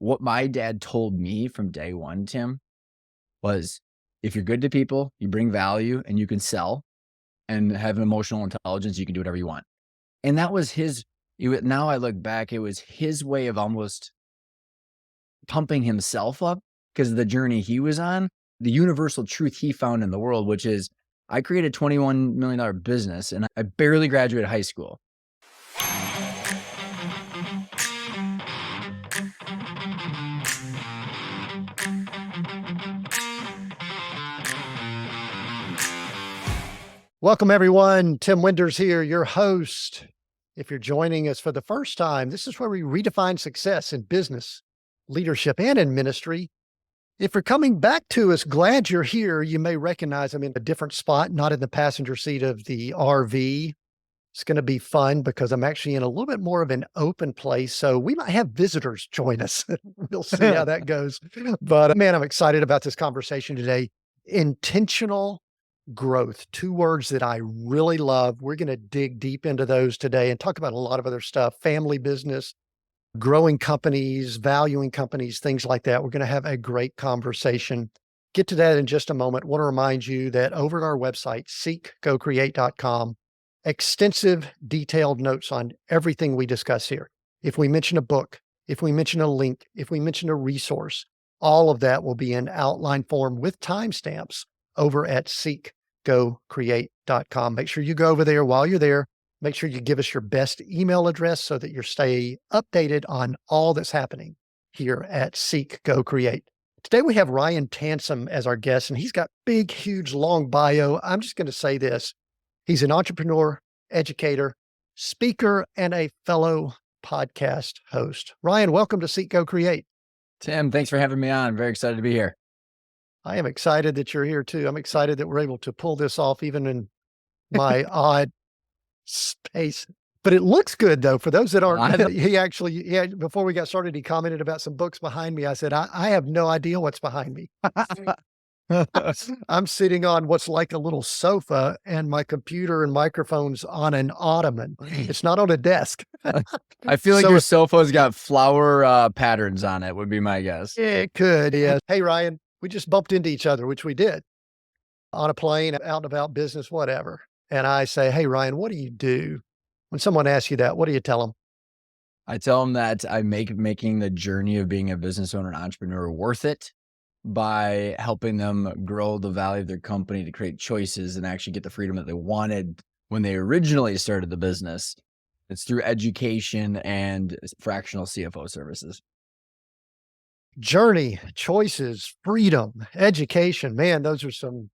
what my dad told me from day one, Tim, was if you're good to people, you bring value and you can sell and have an emotional intelligence, you can do whatever you want. And that was now I look back, it was his way of almost pumping himself up because of the journey he was on, the universal truth he found in the world, which is I created a $21 million business and I barely graduated high school. Welcome, everyone. Tim Winders here, your host. If you're joining us for the first time, this is where we redefine success in business, leadership, and in ministry. If you're coming back to us, glad you're here. You may recognize I'm in a different spot, not in the passenger seat of the RV. It's going to be fun because I'm actually in a little bit more of an open place. So we might have visitors join us. We'll see how that goes. But man, I'm excited about this conversation today. Intentional growth, two words that I really love. We're going to dig deep into those today and talk about a lot of other stuff, family business, growing companies, valuing companies, things like that. We're going to have a great conversation. Get to that in just a moment. I want to remind you that over at our website, seekgocreate.com, extensive detailed notes on everything we discuss here. If we mention a book, if we mention a link, if we mention a resource, all of that will be in outline form with timestamps over at seekgocreate.com. Make sure you go over there while you're there. Make sure you give us your best email address so that you stay updated on all that's happening here at Seek Go Create. Today we have Ryan Tansom as our guest, and he's got big, huge, long bio. I'm just going to say this. He's an entrepreneur, educator, speaker, and a fellow podcast host. Ryan, welcome to Seek Go Create. Tim, thanks for having me on. I'm very excited to be here. I am excited that you're here too. I'm excited that we're able to pull this off even in my odd space. But it looks good though, for those that aren't. Before we got started, he commented about some books behind me. I said, I have no idea what's behind me. I'm sitting on what's like a little sofa and my computer and microphone's on an ottoman. It's not on a desk. I feel like your sofa's got flower patterns on it, would be my guess. It could, yeah. Hey, Ryan, we just bumped into each other, which we did on a plane, out and about business, whatever. And I say, hey, Ryan, what do you do? When someone asks you that, what do you tell them? I tell them that I making the journey of being a business owner and entrepreneur worth it by helping them grow the value of their company to create choices and actually get the freedom that they wanted when they originally started the business. It's through education and fractional CFO services. Journey, choices, freedom, education. Man, those are some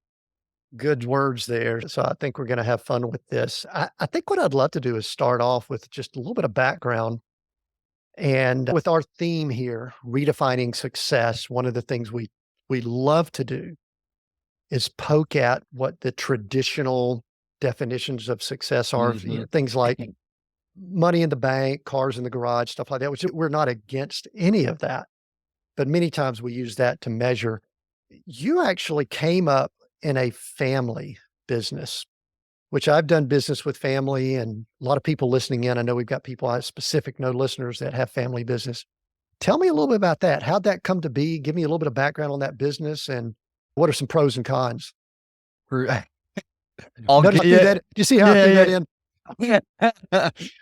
good words there. So I think we're going to have fun with this. I think what I'd love to do is start off with just a little bit of background. And with our theme here, redefining success, one of the things we love to do is poke at what the traditional definitions of success are. Mm-hmm. Things like money in the bank, cars in the garage, stuff like that, which we're not against any of that. But many times we use that to measure. You actually came up in a family business, which I've done business with family and a lot of people listening in. I know we've got people, no listeners that have family business. Tell me a little bit about that. How'd that come to be? Give me a little bit of background on that business and what are some pros and cons? I'll do you see how I threw that in?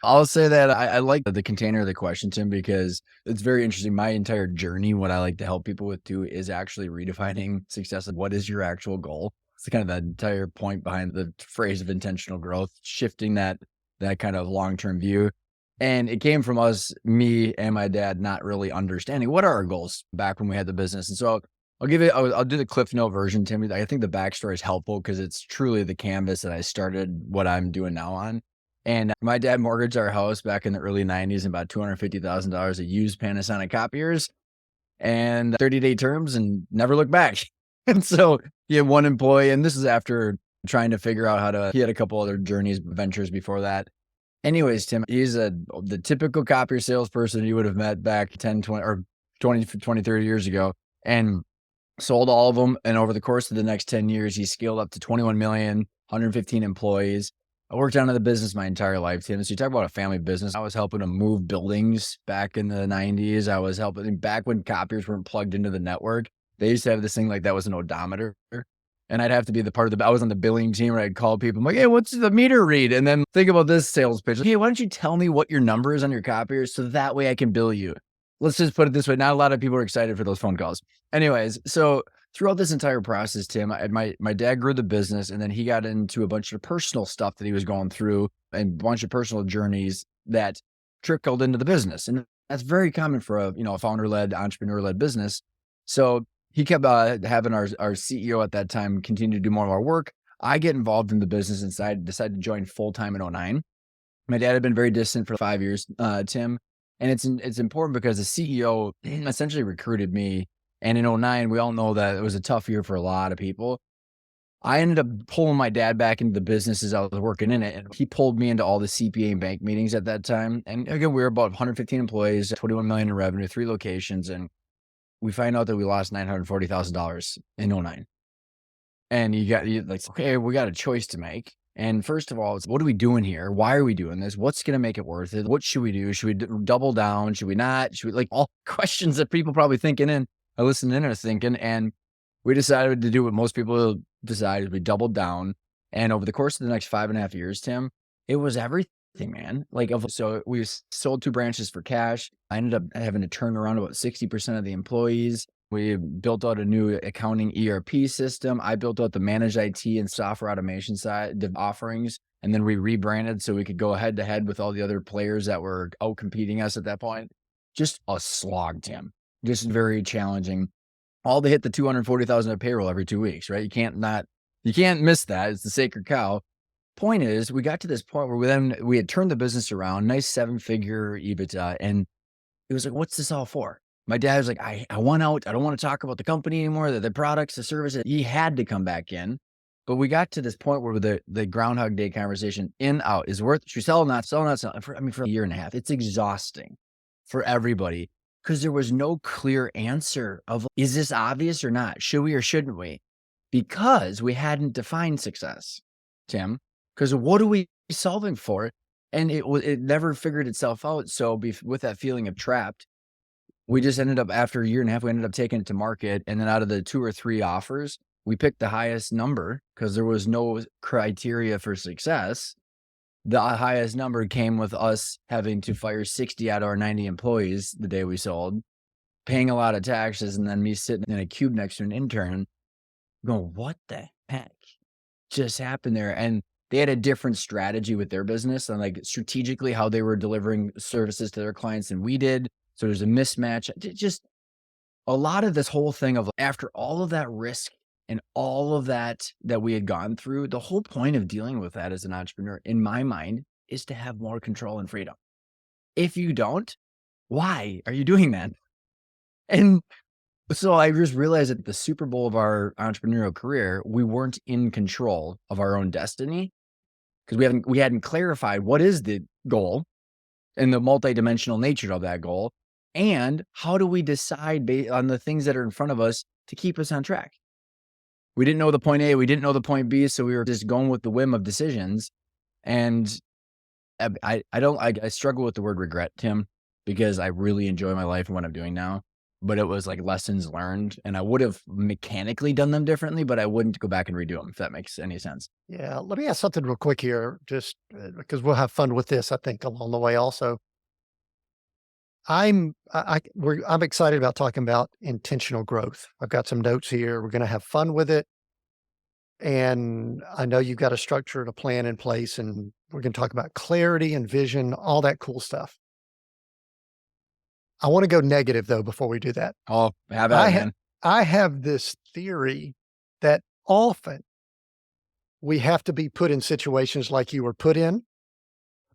I'll say that I like the container of the question, Tim, because it's very interesting. My entire journey, what I like to help people with too, is actually redefining success. What is your actual goal? It's kind of the entire point behind the phrase of intentional growth, shifting that kind of long-term view. And it came from me and my dad, not really understanding what are our goals back when we had the business. And so I'll do the Cliff Note version, Tim. I think the backstory is helpful because it's truly the canvas that I started what I'm doing now on. And my dad mortgaged our house back in the early 90s and about $250,000 of used Panasonic copiers and 30-day terms and never looked back. And so he had one employee, and this is after trying to figure out he had a couple other ventures before that. Anyways, Tim, he's the typical copier salesperson you would have met back 10, 20, 30 years ago and sold all of them. And over the course of the next 10 years, he scaled up to 21 million, 115 employees. I worked out of the business my entire life, Tim. So you talk about a family business. I was helping them move buildings back in the 90s. I was helping back when copiers weren't plugged into the network. They used to have this thing like that was an odometer. And I'd have to be the part of I was on the billing team where I'd call people. I'm like, hey, what's the meter read? And then think about this sales pitch. Hey, why don't you tell me what your number is on your copier so that way I can bill you? Let's just put it this way. Not a lot of people are excited for those phone calls. Anyways, so throughout this entire process, Tim, my dad grew the business, and then he got into a bunch of personal stuff that he was going through and a bunch of personal journeys that trickled into the business. And that's very common for a founder-led, entrepreneur-led business. So he kept having our CEO at that time continue to do more of our work. I get involved in the business and decided to join full-time in 2009. My dad had been very distant for 5 years, Tim. And it's important because the CEO essentially recruited me. And in 2009, we all know that it was a tough year for a lot of people. I ended up pulling my dad back into the business as I was working in it. And he pulled me into all the CPA and bank meetings at that time. And again, we were about 115 employees, 21 million in revenue, 3 locations. And we find out that we lost $940,000 in 2009. And you like, okay, we got a choice to make. And first of all, it's what are we doing here? Why are we doing this? What's going to make it worth it? What should we do? Should we double down? Should we not? Should we, like, all questions that people probably thinking in, I listened in are thinking. And we decided to do what most people decide. We doubled down. And over the course of the next 5.5 years, Tim, it was everything, man. So we sold 2 branches for cash. I ended up having to turn around about 60% of the employees. We built out a new accounting ERP system. I built out the managed IT and software automation side of offerings. And then we rebranded so we could go head to head with all the other players that were out competing us at that point. Just a slog, Tim. Just very challenging. All to hit the 240,000 of payroll every 2 weeks, right? You can't miss that. It's the sacred cow. Point is, we got to this point where we had turned the business around, nice 7-figure EBITDA. And it was like, what's this all for? My dad was like, I want out. I don't want to talk about the company anymore, the products, the services. He had to come back in. But we got to this point where the Groundhog Day conversation, in, out, is worth, should we sell, not sell, not sell? For a 1.5 years. It's exhausting for everybody because there was no clear answer of, is this obvious or not? Should we or shouldn't we? Because we hadn't defined success, Tim. Because what are we solving for? And it never figured itself out. So with that feeling of trapped, we just ended up, after 1.5 years, we ended up taking it to market. And then out of the 2 or 3 offers, we picked the highest number because there was no criteria for success. The highest number came with us having to fire 60 out of our 90 employees the day we sold, paying a lot of taxes, and then me sitting in a cube next to an intern going, what the heck just happened there? And they had a different strategy with their business and like strategically how they were delivering services to their clients than we did. So there's a mismatch. Just a lot of this whole thing of, after all of that risk and all of that we had gone through, the whole point of dealing with that as an entrepreneur, in my mind, is to have more control and freedom. If you don't, why are you doing that? And so I just realized that the Super Bowl of our entrepreneurial career, we weren't in control of our own destiny because we hadn't clarified what is the goal and the multidimensional nature of that goal. And how do we decide based on the things that are in front of us to keep us on track? We didn't know the point A, we didn't know the point B, so we were just going with the whim of decisions. And I struggle with the word regret, Tim, because I really enjoy my life and what I'm doing now. But it was like lessons learned, and I would have mechanically done them differently, but I wouldn't go back and redo them, if that makes any sense. Yeah. Let me ask something real quick here, just because we'll have fun with this, I think, along the way also. I'm excited about talking about intentional growth. I've got some notes here. We're going to have fun with it. And I know you've got a structure and a plan in place, and we're going to talk about clarity and vision, all that cool stuff. I want to go negative though before we do that. Oh, have at it, man. I have this theory that often we have to be put in situations like you were put in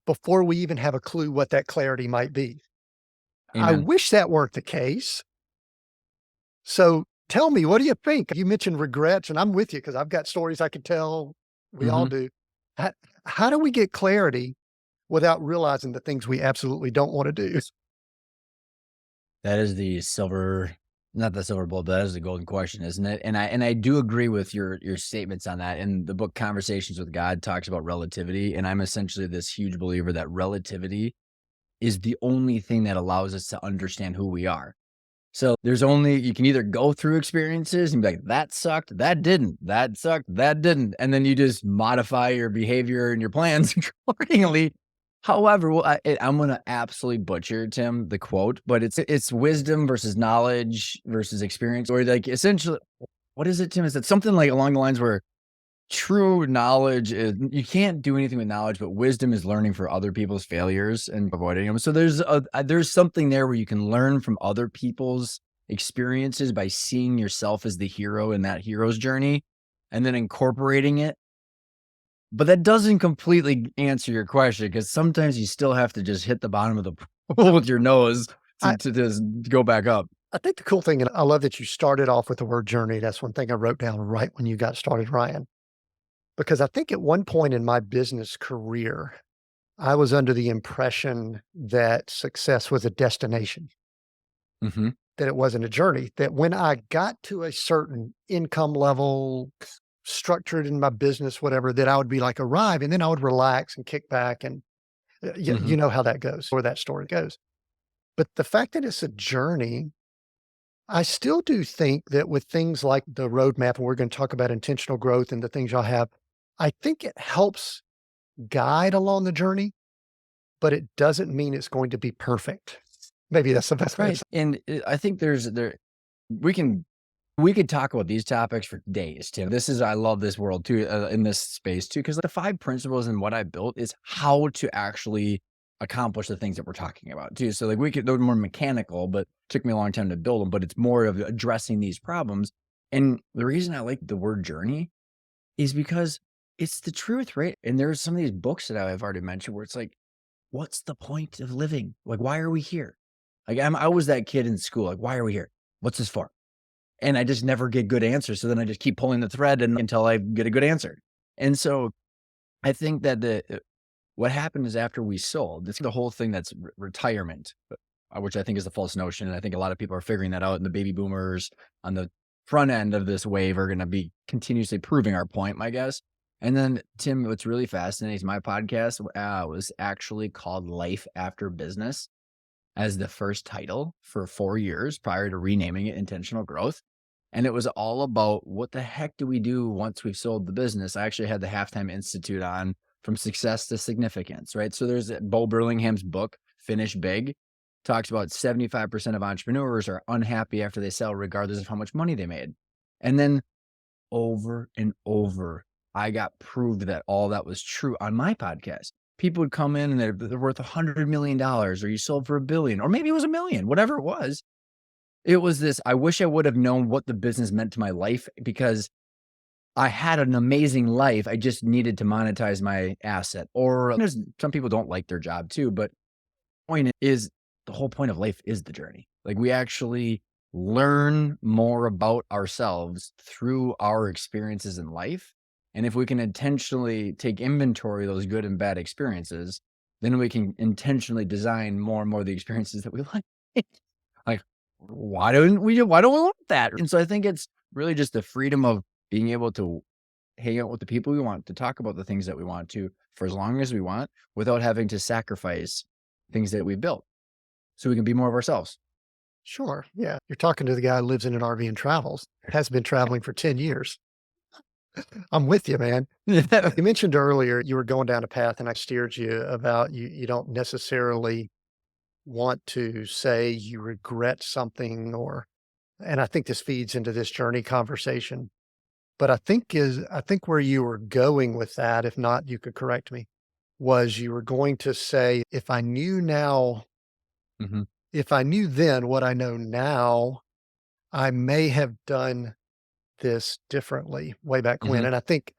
before we even have a clue what that clarity might be. I Amen. wish that weren't the case. So tell me, what do you think? You mentioned regrets, and I'm with you because I've got stories I could tell. We all do. How do we get clarity without realizing the things we absolutely don't want to do? That is the silver Not the silver bullet, but that is the golden question, isn't it? And I do agree with your statements on that. And the book Conversations with God talks about relativity, and I'm essentially this huge believer that relativity is the only thing that allows us to understand who we are. So there's only you can either go through experiences and be like, that sucked, that didn't, that sucked, that didn't. And then you just modify your behavior and your plans accordingly. However, I'm gonna absolutely butcher, Tim, the quote, but it's wisdom versus knowledge versus experience, or like essentially, what is it, Tim? Is it something like along the lines where true knowledge is you can't do anything with knowledge, but wisdom is learning for other people's failures and avoiding them. So there's something there where you can learn from other people's experiences by seeing yourself as the hero in that hero's journey and then incorporating it. But that doesn't completely answer your question because sometimes you still have to just hit the bottom of the pool with your nose I, to just go back up. I think the cool thing, and I love that you started off with the word journey. That's one thing I wrote down right when you got started, Ryan, because I think at one point in my business career, I was under the impression that success was a destination, Mhm, that it wasn't a journey, that when I got to a certain income level, structured in my business, whatever, that I would be like arrive and then I would relax and kick back and you mhm. know how that goes or that story goes. But the fact that it's a journey, I still do think that with things like the roadmap, and we're going to talk about intentional growth and the things y'all have, I think it helps guide along the journey, but it doesn't mean it's going to be perfect. Maybe that's the best way of Right, saying. and, I think we can we could talk about these topics for days, Tim. This is I love this world too, in this space too, because the 5 principles in what I built is how to actually accomplish the things that we're talking about too. So, like, they're more mechanical, but took me a long time to build them, but it's more of addressing these problems, and the reason I like the word journey is because it's the truth, right? And there's some of these books that I've already mentioned where it's like, what's the point of living? Like, why are we here? Like, I was that kid in school, like, why are we here? What's this for? And I just never get good answers. So then I just keep pulling the thread until I get a good answer. And so I think that what happened is after we sold, it's the whole thing that's retirement, which I think is a false notion. And I think a lot of people are figuring that out. And the baby boomers on the front end of this wave are going to be continuously proving our point, my guess. And then, Tim, what's really fascinating is my podcast was actually called Life After Business as the first title for 4 years prior to renaming it Intentional Growth. And it was all about what the heck do we do once we've sold the business? I actually had the Halftime Institute on from success to significance, right? So there's Bo Burlingham's book, Finish Big, talks about 75% of entrepreneurs are unhappy after they sell, regardless of how much money they made. And then over and over, I got proved that all that was true on my podcast. People would come in and they're worth $100 million, or you sold for $1 billion, or maybe it was $1 million, whatever it was. It was this, I wish I would have known what the business meant to my life because I had an amazing life. I just needed to monetize my asset. Or there's some people don't like their job too, but point is the whole point of life is the journey. Like, we actually learn more about ourselves through our experiences in life. And if we can intentionally take inventory of those good and bad experiences, then we can intentionally design more and more of the experiences that we like. Like, why don't we want that? And so I think it's really just the freedom of being able to hang out with the people we want, to talk about the things that we want to for as long as we want without having to sacrifice things that we've built so we can be more of ourselves. Sure. Yeah. You're talking to the guy who lives in an RV and travels, has been traveling for 10 years. I'm with you, man. Yeah. You mentioned earlier you were going down a path and I steered you about you don't necessarily want to say you regret something or and I think this feeds into this journey conversation. But I think where you were going with that, if not, you could correct me, was you were going to say, Mhm, if I knew then what I know now, I may have done this differently way back when. mhm. And I think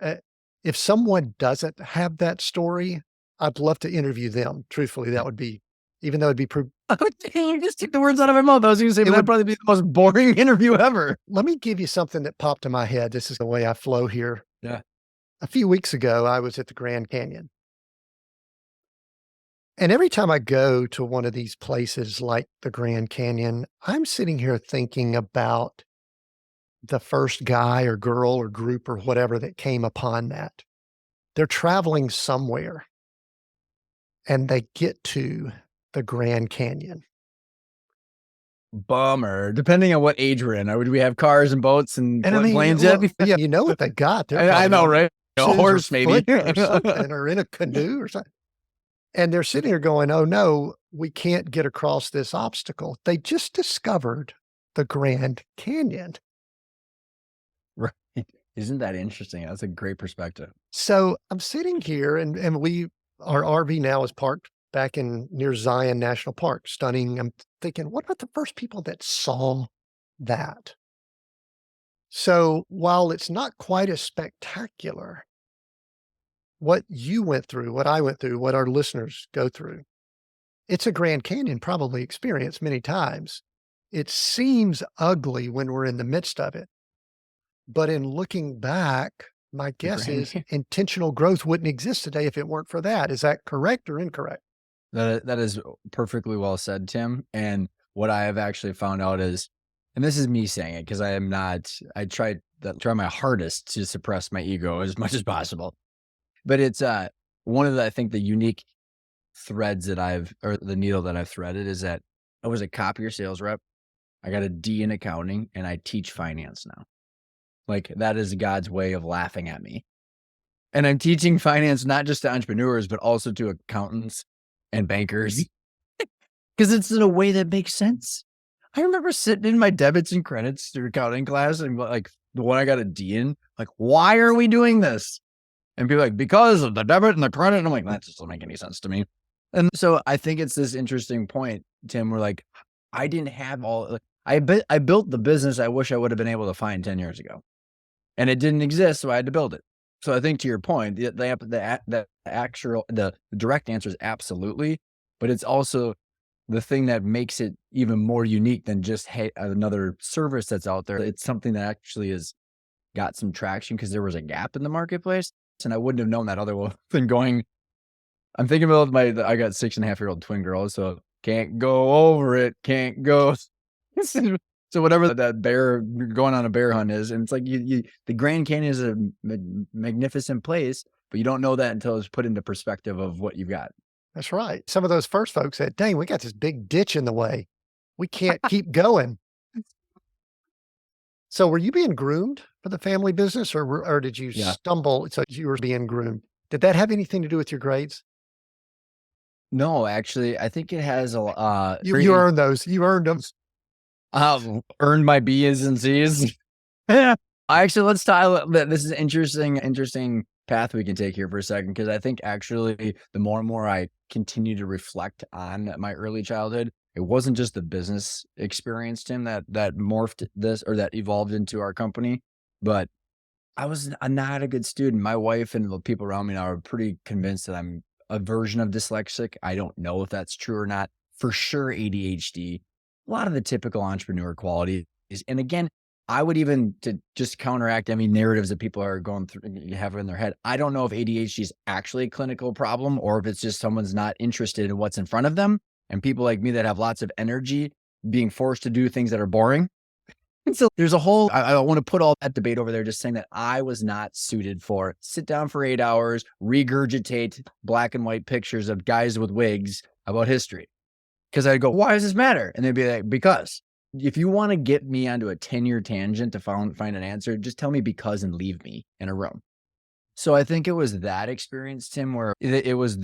if someone doesn't have that story, I'd love to interview them. Truthfully, that would be, even though it'd be, You just took the words out of my mouth. I was gonna say, it but that'd would, probably be the most boring interview ever. let me give you something that popped in my head. This is the way I flow here. Yeah. A few weeks ago, I was at the Grand Canyon And every time I go to one of these places like the Grand Canyon, I'm sitting here thinking about the first guy or girl or group or whatever that came upon that. They're traveling somewhere and they get to the Grand Canyon. Bummer. Depending on what age we're in, would we have cars and boats and And I mean, planes yet? well, yeah, you know what they got. They're I probably know, on right? A horses or horse, maybe. foot or something, or in a canoe or something. And they're sitting here going, "Oh no, we can't get across this obstacle." They just discovered the Grand Canyon. Right. Isn't that interesting? That's a great perspective. So I'm sitting here and our RV now is parked back in near Zion National Park. Stunning. I'm thinking, what about the first people that saw that? So while it's not quite as spectacular, what you went through, what I went through, what our listeners go through, it's a Grand Canyon probably experienced many times. It seems ugly when we're in the midst of it. But in looking back, my The guess Grand is Canyon. intentional growth wouldn't exist today if it weren't for that. Is that correct or incorrect? That is perfectly well said, Tim. And what I have actually found out is, and this is me saying it because I am not. I try my hardest to suppress my ego as much as possible. But it's one of the, I think, the unique threads that or the needle that I've threaded is that I was a copier sales rep. I got a D in accounting and I teach finance now. Like that is God's way of laughing at me. And I'm teaching finance not just to entrepreneurs, but also to accountants and bankers because it's in a way that makes sense. I remember sitting in my debits and credits through accounting class and like the one I got a D in, like, why are we doing this? And people are like, because of the debit and the credit. And I'm like, that just doesn't make any sense to me. And so I think it's this interesting point, Tim, where like, I didn't have like, I built the business I wish I would have been able to find 10 years ago. And it didn't exist, so I had to build it. So I think to your point, the direct answer is absolutely, but it's also the thing that makes it even more unique than just another service that's out there. It's something that actually has got some traction because there was a gap in the marketplace, and I wouldn't have known that other than going. I'm thinking about I got 6.5-year-old twin girls, so can't go over it, can't go. So whatever that bear going on a bear hunt is, and it's like the Grand Canyon is a magnificent place, but you don't know that until it's put into perspective of what you've got. That's right. Some of those first folks said, dang, we got this big ditch in the way. We can't keep going. So were you being groomed for the family business or did you Yeah. stumble? So you were being groomed. Did that have anything to do with your grades? No, actually, I think it has You earned those. You earned them. earned my B's and C's. Yeah. Let's tile it. This is interesting path we can take here for a second, because I think actually the more and more I continue to reflect on my early childhood, it wasn't just the business experience, Tim, that morphed this or that evolved into our company, but I was not a good student. My wife and the people around me now are pretty convinced that I'm a version of dyslexic. I don't know if that's true or not. For sure, ADHD, a lot of the typical entrepreneur qualities. And again, I would even to just counteract any narratives that people are going through have in their head. I don't know if ADHD is actually a clinical problem or if it's just someone's not interested in what's in front of them. And people like me that have lots of energy being forced to do things that are boring. And so there's a whole, I don't want to put all that debate over there, just saying that I was not suited for sit down for 8 hours, regurgitate black and white pictures of guys with wigs about history. Because I'd go, why does this matter? And they'd be like, because if you want to get me onto a 10-year tangent to find an answer, just tell me because and leave me in a room. So I think it was that experience, Tim, where it was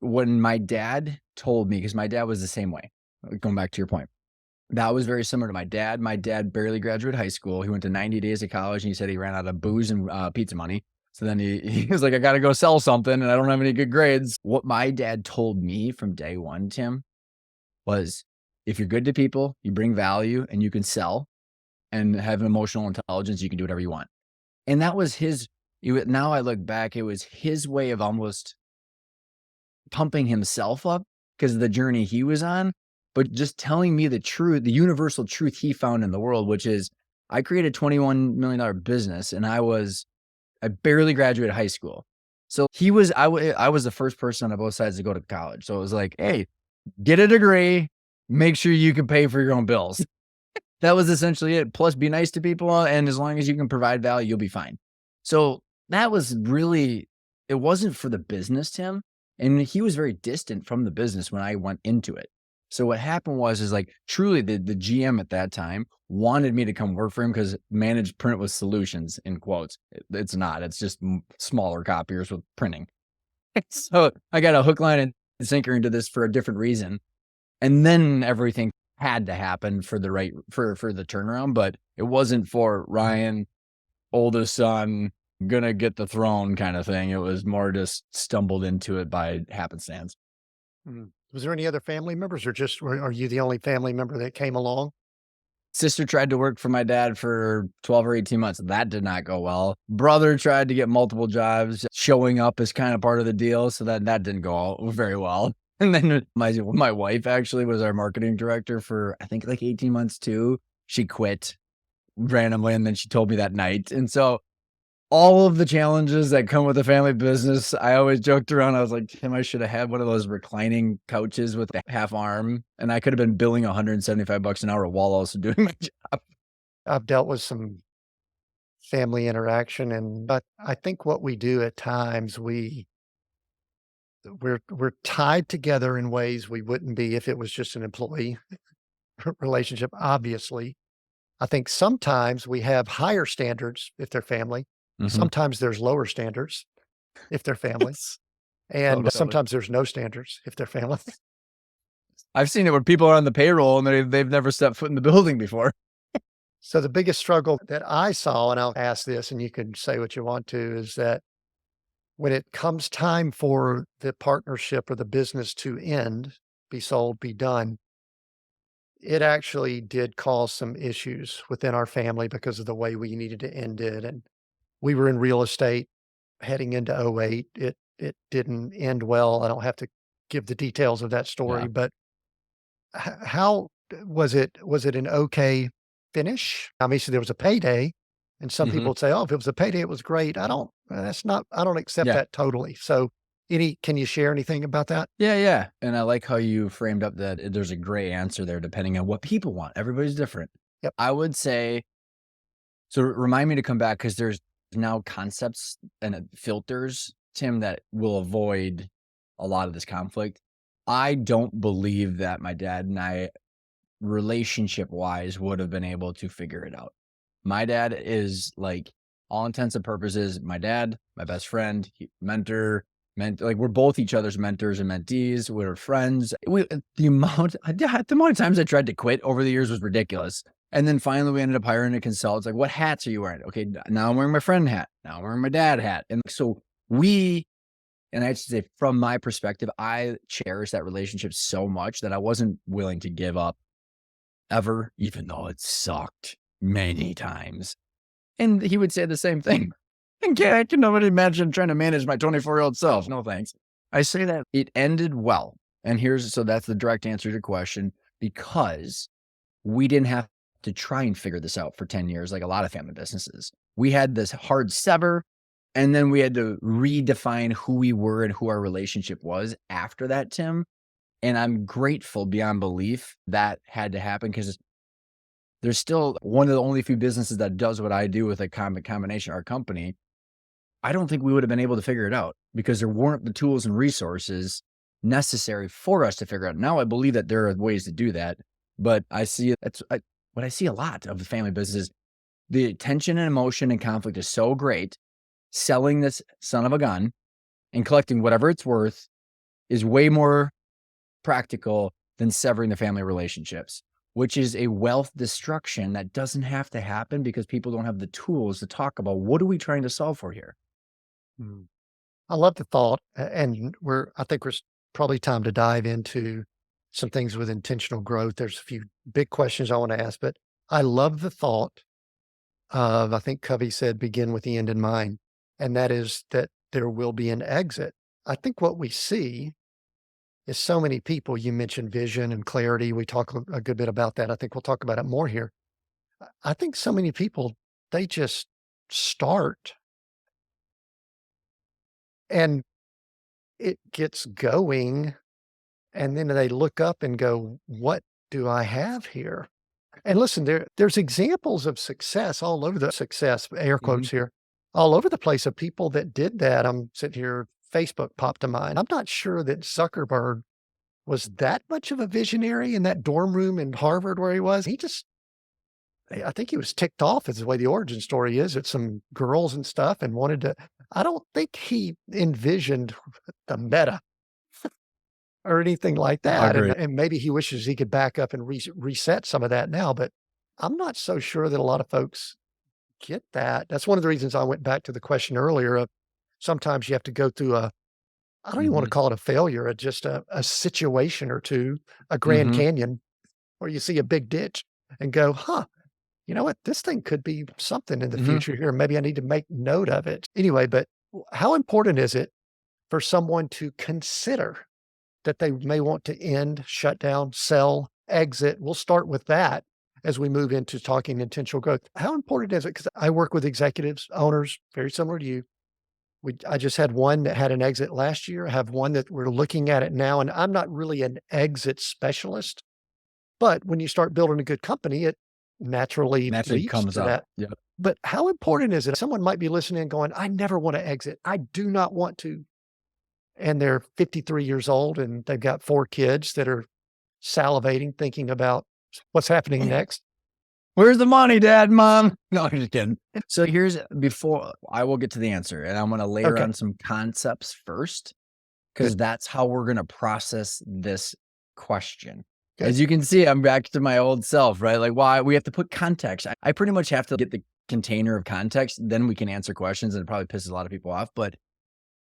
when my dad told me, because my dad was the same way, going back to your point. That was very similar to my dad. My dad barely graduated high school. He went to 90 days of college and he said he ran out of booze and pizza money. So then he was like, I got to go sell something and I don't have any good grades. What my dad told me from day one, Tim, was if you're good to people, you bring value and you can sell and have emotional intelligence, you can do whatever you want. And that was now I look back, it was his way of almost pumping himself up because of the journey he was on, but just telling me the truth, the universal truth he found in the world, which is I created a $21 million business and I barely graduated high school. So I was the first person on both sides to go to college. So it was like, hey, get a degree, make sure you can pay for your own bills. That was essentially it. Plus, be nice to people, and as long as you can provide value, you'll be fine. So that was really, it wasn't for the business, Tim. And he was very distant from the business when I went into it. So what happened was, is like truly the GM at that time wanted me to come work for him because managed print with solutions in quotes. It's not, it's just smaller copiers with printing. So I got a hook, line, and sinker into this for a different reason. And then everything had to happen for the right for the turnaround, but it wasn't for Ryan, oldest son, gonna get the throne kind of thing. It was more just stumbled into it by happenstance. Was there any other family members, or just are you the only family member that came along? Sister tried to work for my dad for 12 or 18 months. That did not go well. Brother tried to get multiple jobs. Showing up is kind of part of the deal. So that didn't go very well. And then my wife actually was our marketing director for, I think, like 18 months too. She quit randomly, and then she told me that night. And so all of the challenges that come with a family business, I always joked around. I was like, Tim, I should have had one of those reclining couches with a half arm, and I could have been billing $175 an hour while also doing my job. I've dealt with some family interaction, and but I think what we do at times, we're tied together in ways we wouldn't be if it was just an employee relationship, obviously. I think sometimes we have higher standards if they're family. Mhm. Sometimes there's lower standards if they're family, and Totally. sometimes there's no standards if they're family. I've seen it where people are on the payroll and they've never stepped foot in the building before. So the biggest struggle that I saw, and I'll ask this and you can say what you want to, is that when it comes time for the partnership or the business to end, be sold, be done, it actually did cause some issues within our family because of the way we needed to end it. And we were in real estate heading into '08. It didn't end well. I don't have to give the details of that story, Yeah. but how was it? Was it an okay finish? Obviously, there was a payday, and some people Mhm. would say, "Oh, if it was a payday, it was great." I don't. That's not. I don't accept Yeah. that totally. So, any? Can you share anything about that? Yeah, yeah. And I like how you framed up that there's a gray answer there depending on what people want. Everybody's different. Yep. I would say, so remind me to come back because there's now concepts and filters, Tim, that will avoid a lot of this conflict. I don't believe that my dad and I, relationship wise, would have been able to figure it out. My dad is like, all intents and purposes, my dad, my best friend, mentor, like we're both each other's mentors and mentees. We're friends. The amount of times I tried to quit over the years was ridiculous. And then finally we ended up hiring a consultant. It's like, what hats are you wearing? Okay, now I'm wearing my friend hat. Now I'm wearing my dad hat. And so we, and I should say, from my perspective, I cherish that relationship so much that I wasn't willing to give up ever, even though it sucked many times. And he would say the same thing. I can only imagine trying to manage my 24-year-old self. No thanks. I say that it ended well. And so that's the direct answer to your question, because we didn't have to try and figure this out for 10 years like a lot of family businesses. We had this hard sever, and then we had to redefine who we were and who our relationship was after that, Tim. And I'm grateful beyond belief that had to happen because there's still one of the only few businesses that does what I do with a combination, our company. I don't think we would have been able to figure it out because there weren't the tools and resources necessary for us to figure out. Now I believe that there are ways to do that, but what I see a lot of the family businesses, the tension and emotion and conflict is so great. Selling this son of a gun and collecting whatever it's worth is way more practical than severing the family relationships, which is a wealth destruction that doesn't have to happen because people don't have the tools to talk about what are we trying to solve for here. Mm. I love the thought, and I think probably time to dive into some things with intentional growth. There's a few big questions I want to ask, but I love the thought of, I think Covey said, begin with the end in mind, and that is that there will be an exit. I think what we see is so many people, you mentioned vision and clarity. We talk a good bit about that. I think we'll talk about it more here. I think so many people, they just start And it gets going, and then they look up and go, "What do I have here?" And listen, there's examples of success all over the success, air Mhm. quotes here, all over the place of people that did that. I'm sitting here, Facebook popped to mind. I'm not sure that Zuckerberg was that much of a visionary in that dorm room in Harvard where he was. He just I think he was ticked off is the way the origin story is at some girls and stuff and wanted to I don't think he envisioned the meta or anything like that, Agree. and maybe he wishes he could back up and reset some of that now, but I'm not so sure that a lot of folks get that. That's one of the reasons I went back to the question earlier of sometimes you have to go through a I don't even wanna Mhm. call it a failure, just a situation or 2, a Grand Mhm. Canyon, where you see a big ditch and go, "Huh, you know what? This thing could be something in the Mhm. future here. Maybe I need to make note of it." Anyway, but how important is it for someone to consider that they may want to end, shut down, sell, exit? We'll start with that as we move into talking intentional growth. How important is it? Because I work with executives, owners, very similar to you. I just had one that had an exit last year. I have one that we're looking at it now, and I'm not really an exit specialist, but when you start building a good company, it naturally Naturally leads comes to up. that. Yep. But how important is it? Someone might be listening and going, I never want to exit. I do not want to. And they're 53 years old and they've got 4 kids that are salivating, thinking about what's happening next. "Where's the money, dad, mom?" No, I'm just kidding. So here's before I will get to the answer, and I'm gonna layer Okay, on some concepts first, good, because that's how we're gonna process this question. good. As you can see, I'm back to my old self, right? Like, why we have to put context. I pretty much have to get the container of context, then we can answer questions, and it probably pisses a lot of people off, but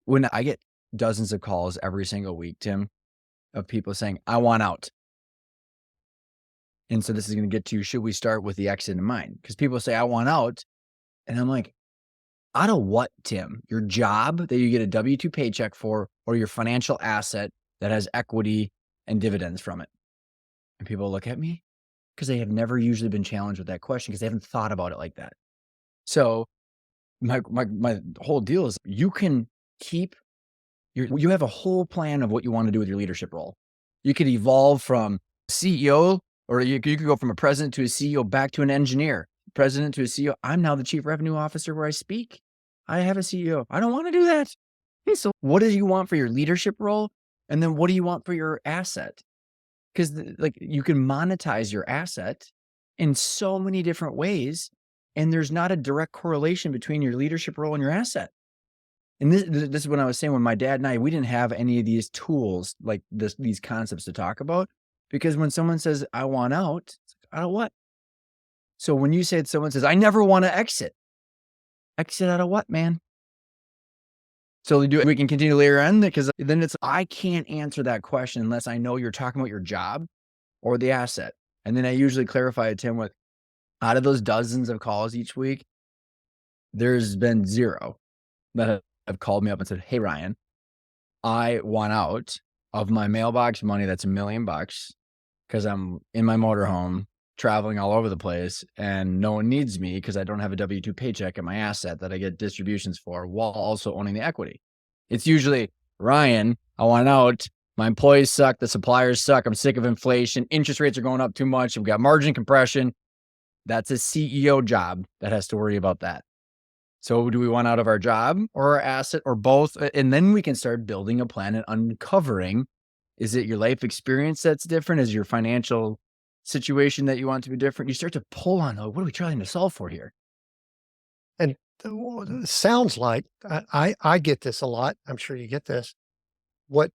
when I get dozens of calls every single week, Tim, of people saying, "I want out." And so this is gonna get to, should we start with the exit in mind? Because people say, "I want out," and I'm like, "Out of what, Tim? Your job that you get a W-2 paycheck for, or your financial asset that has equity and dividends from it?" And people look at me because they have never usually been challenged with that question because they haven't thought about it like that. So my whole deal is you can keep you have a whole plan of what you want to do with your leadership role. You could evolve from CEO, or you could go from a president to a CEO back to an engineer, president to a CEO. I'm now the chief revenue officer where I speak. I have a CEO. I don't want to do that. Okay, so what do you want for your leadership role? And then what do you want for your asset? Because like you can monetize your asset in so many different ways, and there's not a direct correlation between your leadership role and your asset. And this is what I was saying when my dad and I, we didn't have any of these tools, like these concepts to talk about, because when someone says, "I want out," it's like, "Out of what?" So when you said someone says, "I never want to exit," exit out of what, man? So we can continue later on because then it's, I can't answer that question unless I know you're talking about your job or the asset. And then I usually clarify it, Tim, with, out of those dozens of calls each week, there's been 0 that have called me up and said, "Hey, Ryan, I want out of my mailbox money that's $1,000,000 because I'm in my motorhome traveling all over the place and no one needs me because I don't have a W-2 paycheck in my asset that I get distributions for while also owning the equity." It's usually, "Ryan, I want out. My employees suck. The suppliers suck. I'm sick of inflation. Interest rates are going up too much. We've got margin compression." That's a CEO job that has to worry about that. So do we want out of our job or our asset or both? And then we can start building a plan and uncovering, is it your life experience that's different? Is your financial situation that you want to be different? You start to pull on, oh, what are we trying to solve for here? And sounds like I get this a lot. I'm sure you get this. What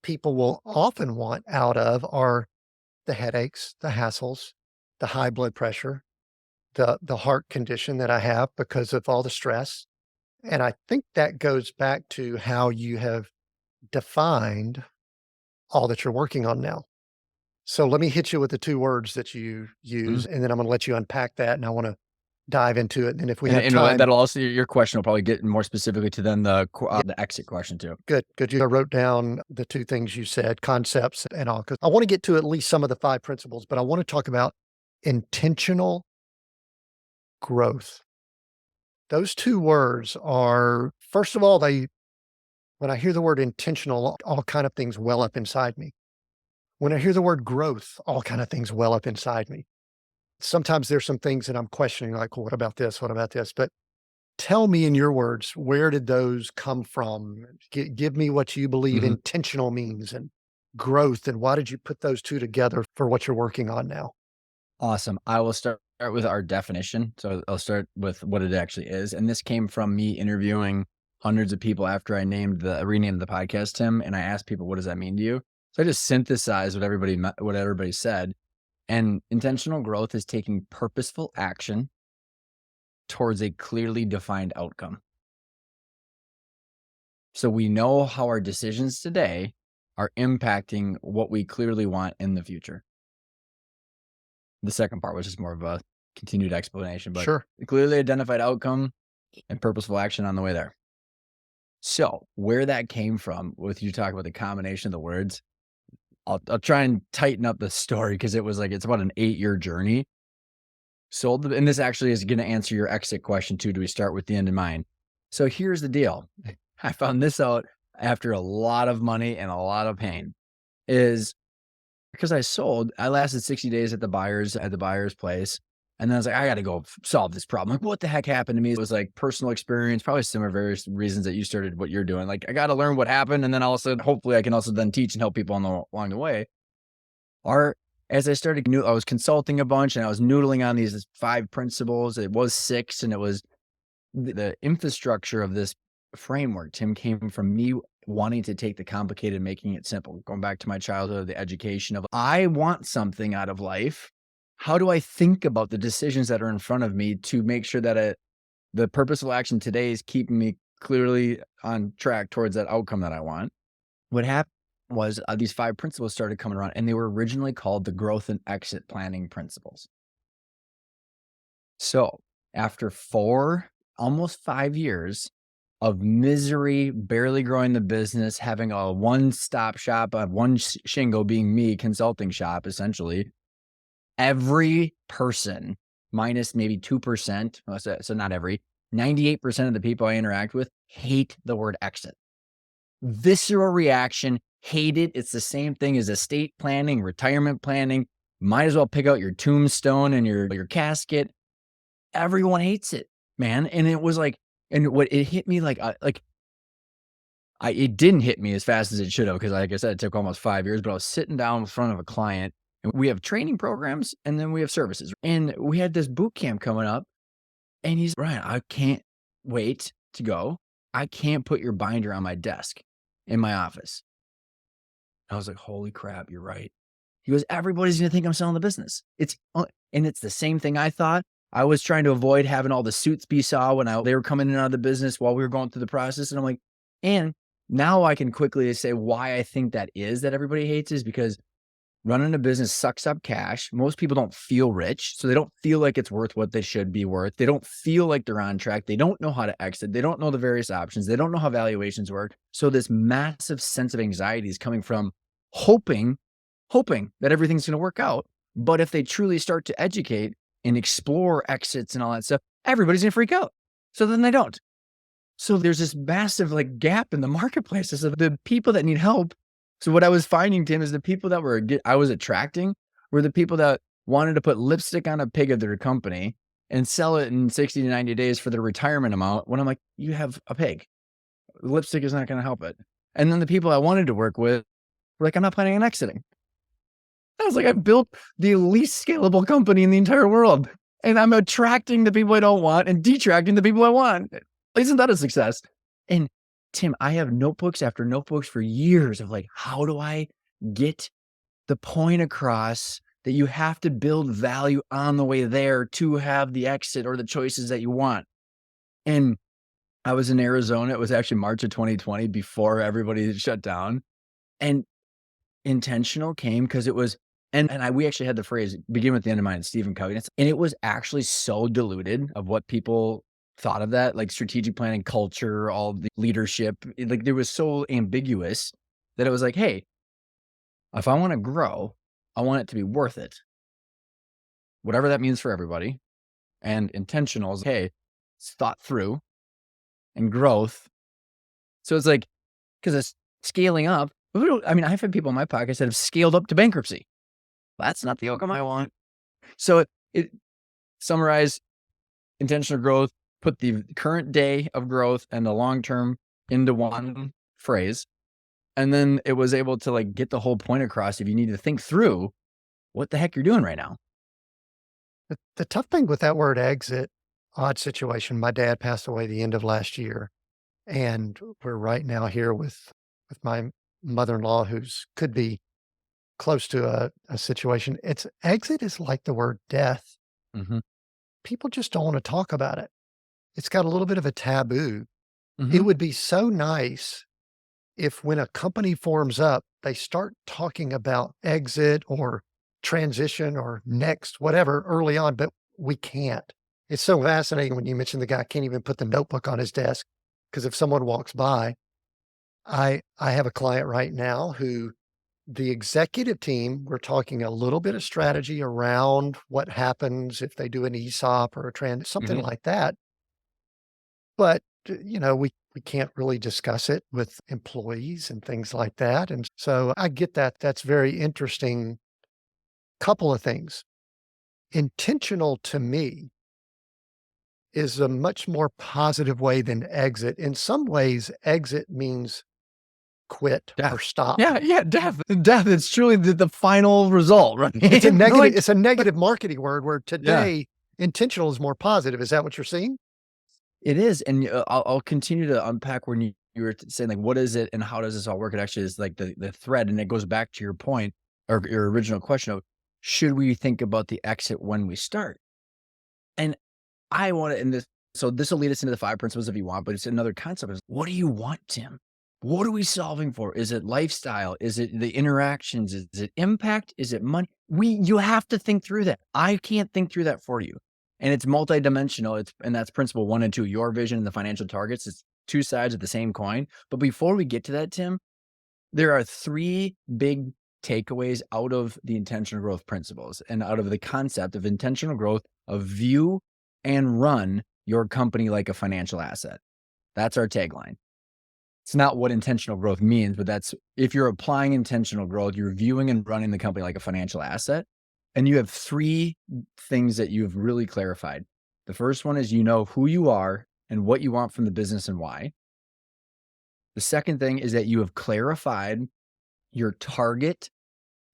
people will often want out of are the headaches, the hassles, the high blood pressure, the heart condition that I have because of all the stress. And I think that goes back to how you have defined all that you're working on now. So let me hit you with the 2 words that you Mhm. use, and then I'm gonna let you unpack that, and I wanna dive into it, and then if we And, have and time that'll also, your question will probably get more specifically to then the exit question too. good, good. You wrote down the 2 things you said, concepts and all, because I wanna get to at least some of the 5 principles, but I wanna talk about intentional growth. Those 2 words are first of all, When I hear the word intentional, all kind of things well up inside me. When I hear the word growth, all kind of things well up inside me. Sometimes there's some things that I'm questioning, like, well, what about this? What about this? But tell me in your words, where did those come from? Give me what you believe Mhm. intentional means and growth, and why did you put those two together for what you're working on now? Awesome. I will start with our definition. So I'll start with what it actually is. And this came from me interviewing hundreds of people after I renamed the podcast, Tim, and I asked people, what does that mean to you? So I just synthesized what everybody said. And intentional growth is taking purposeful action towards a clearly defined outcome. So we know how our decisions today are impacting what we clearly want in the future. The second part was just more of a continued explanation, but Sure. a clearly identified outcome and purposeful action on the way there. So where that came from with you talking about the combination of the words, I'll try and tighten up the story because it's about an 8-year journey. So, and this actually is going to answer your exit question too. Do we start with the end in mind? So here's the deal. I found this out after a lot of money and a lot of pain is because I lasted 60 days at the buyer's place. And then I was like, I got to go solve this problem. Like, what the heck happened to me? It was like personal experience, probably similar various reasons that you started what you're doing. Like, I got to learn what happened. And then also, hopefully, I can also then teach and help people along the way. Or as I started, I was consulting a bunch and I was noodling on these 5 principles. It was 6, and it was the infrastructure of this framework, Tim, came from me wanting to take the complicated, making it simple. Going back to my childhood, the education of I want something out of life. How do I think about the decisions that are in front of me to make sure that the purposeful action today is keeping me clearly on track towards that outcome that I want? What happened was these 5 principles started coming around, and they were originally called the growth and exit planning principles. So after 4, almost 5 years of misery, barely growing the business, having a one-stop shop, one shingle being me, consulting shop, essentially, every person, minus maybe 2%, so not every, 98% of the people I interact with hate the word exit. Visceral reaction, hate it. It's the same thing as estate planning, retirement planning. Might as well pick out your tombstone and your casket. Everyone hates it, man. And it was like, and what it hit me it didn't hit me as fast as it should have because, like I said, it took almost 5 years. But I was sitting down in front of a client, and we have training programs, and then we have services. And we had this boot camp coming up, and he's Ryan, I can't wait to go. I can't put your binder on my desk in my office. I was like, holy crap, you're right. He goes, everybody's gonna think I'm selling the business. And it's the same thing I thought. I was trying to avoid having all the suits be saw when they were coming in and out of the business while we were going through the process. And I'm like, and now I can quickly say why I think that everybody hates is because running a business sucks up cash. Most people don't feel rich, so they don't feel like it's worth what they should be worth. They don't feel like they're on track. They don't know how to exit. They don't know the various options. They don't know how valuations work. So this massive sense of anxiety is coming from hoping that everything's going to work out. But if they truly start to educate and explore exits and all that stuff, everybody's going to freak out. So then they don't. So there's this massive gap in the marketplace. So the people that need help. So what I was finding, Tim, is the people that I was attracting were the people that wanted to put lipstick on a pig of their company and sell it in 60 to 90 days for their retirement amount. When I'm like, you have a pig. Lipstick is not going to help it. And then the people I wanted to work with were like, I'm not planning on exiting. I was like, I built the least scalable company in the entire world. And I'm attracting the people I don't want and detracting the people I want. Isn't that a success? And Tim, I have notebooks after notebooks for years of how do I get the point across that you have to build value on the way there to have the exit or the choices that you want. And I was in Arizona. It was actually March of 2020 before everybody shut down. And intentional came because it was, we actually had the phrase begin with the end in mind, Stephen Covey. And it was actually so diluted of what people thought of that, like strategic planning, culture, all the leadership. There was so ambiguous that it was like, hey, if I want to grow, I want it to be worth it. Whatever that means for everybody. And intentional is, hey, it's thought through and growth. So it's like, because it's scaling up. I mean, I've had people in my podcast that have scaled up to bankruptcy. That's not the outcome I want. So it summarize intentional growth, put the current day of growth and the long term into one phrase. And then it was able to like get the whole point across. If you need to think through what the heck you're doing right now. The tough thing with that word exit, odd situation. My dad passed away the end of last year, and we're right now here with my mother-in-law who's could be close to a situation. It's exit is like the word death. Mm-hmm. People just don't want to talk about it. It's got a little bit of a taboo. Mm-hmm. It would be so nice if when a company forms up, they start talking about exit or transition or next, whatever, early on, but we can't. It's so fascinating when you mention the guy can't even put the notebook on his desk because if someone walks by, I have a client right now who the executive team, we're talking a little bit of strategy around what happens if they do an ESOP or a something Mm-hmm. like that. But, we can't really discuss it with employees and things like that. And so I get that. That's very interesting. Couple of things. Intentional to me is a much more positive way than exit. In some ways, exit means quit or Death. stop. Yeah, death. Death. It's truly the final result, right? It's a No, negative, it's a negative marketing word where yeah, today intentional is more positive. Is that what you're seeing? it is. And I'll continue to unpack when you were saying like, what is it and how does this all work? It actually is like the thread. And it goes back to your point or your original question of should we think about the exit when we start? And I want to, in this, so this will lead us into the 5 principles if you want, but it's another concept is what do you want, Tim? What are we solving for? Is it lifestyle? Is it the interactions? Is it impact? Is it money? You have to think through that. I can't think through that for you. And it's multidimensional. And that's principle 1 and 2, your vision and the financial targets. It's 2 sides of the same coin. But before we get to that, Tim, there are 3 big takeaways out of the intentional growth principles and out of the concept of intentional growth of view and run your company like a financial asset. That's our tagline. It's not what intentional growth means, but that's if you're applying intentional growth, you're viewing and running the company like a financial asset. And you have 3 things that you've really clarified. The first one is you know who you are and what you want from the business and why. The second thing is that you have clarified your target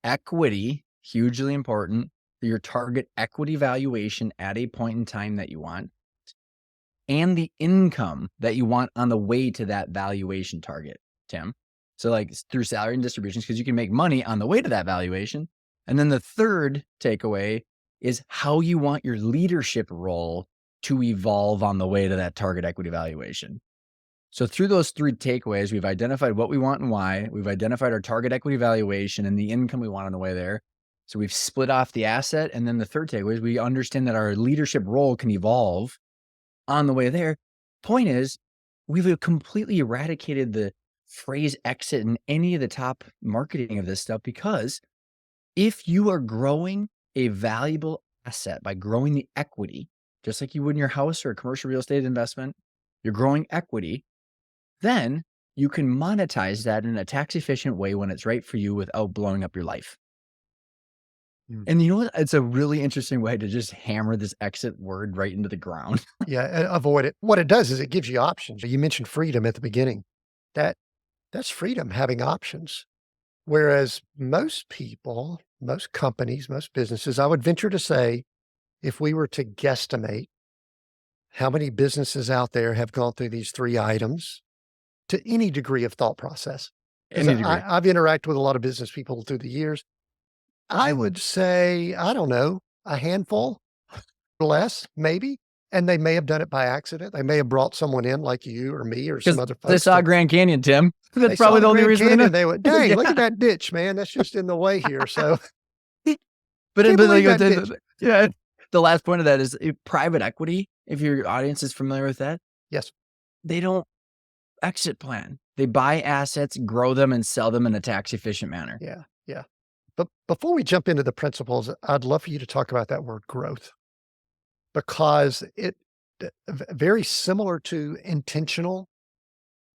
equity, hugely important, your target equity valuation at a point in time that you want, and the income that you want on the way to that valuation target, Tim. So like through salary and distributions, because you can make money on the way to that valuation. And then the third takeaway is how you want your leadership role to evolve on the way to that target equity valuation. So through those 3 takeaways, we've identified what we want and why. We've identified our target equity valuation and the income we want on the way there. So we've split off the asset. And then the third takeaway is we understand that our leadership role can evolve on the way there. Point is, we've completely eradicated the phrase exit in any of the top marketing of this stuff because if you are growing a valuable asset by growing the equity, just like you would in your house or a commercial real estate investment, you're growing equity, then you can monetize that in a tax efficient way when it's right for you without blowing up your life. And you know what? It's a really interesting way to just hammer this exit word right into the ground. Yeah, avoid it. What it does is it gives you options. You mentioned freedom at the beginning. That's freedom, having options. Whereas most people, most companies, most businesses, I would venture to say, if we were to guesstimate how many businesses out there have gone through these 3 items to any degree of thought process, because Any degree. I've interacted with a lot of business people through the years. I would say, I don't know, a handful, less, maybe. And they may have done it by accident. They may have brought someone in like you or me or some Because other they folks. saw Grand Canyon, Tim. They That's saw probably the the only Grand reason they Canyon. know. They went, dang, look Yeah. at that ditch, man. That's just in the way here. So But can't like, believe that ditch. yeah, the last point of that is private equity. If your audience is familiar with that, Yes. they don't exit plan. They buy assets, grow them, and sell them in a tax efficient manner. Yeah. Yeah. But before we jump into the principles, I'd love for you to talk about that word growth because it very similar to intentional.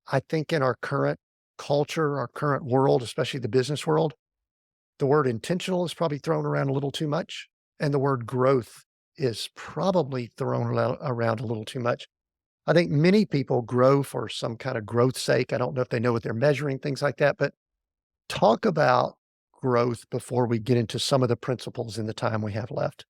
I think in our current culture, our current world, especially the business world, the word intentional is probably thrown around a little too much, and the word growth is probably thrown around a little too much. I think many people grow for some kind of growth sake. I don't know if they know what they're measuring, things like that, but talk about growth before we get into some of the principles in the time we have left.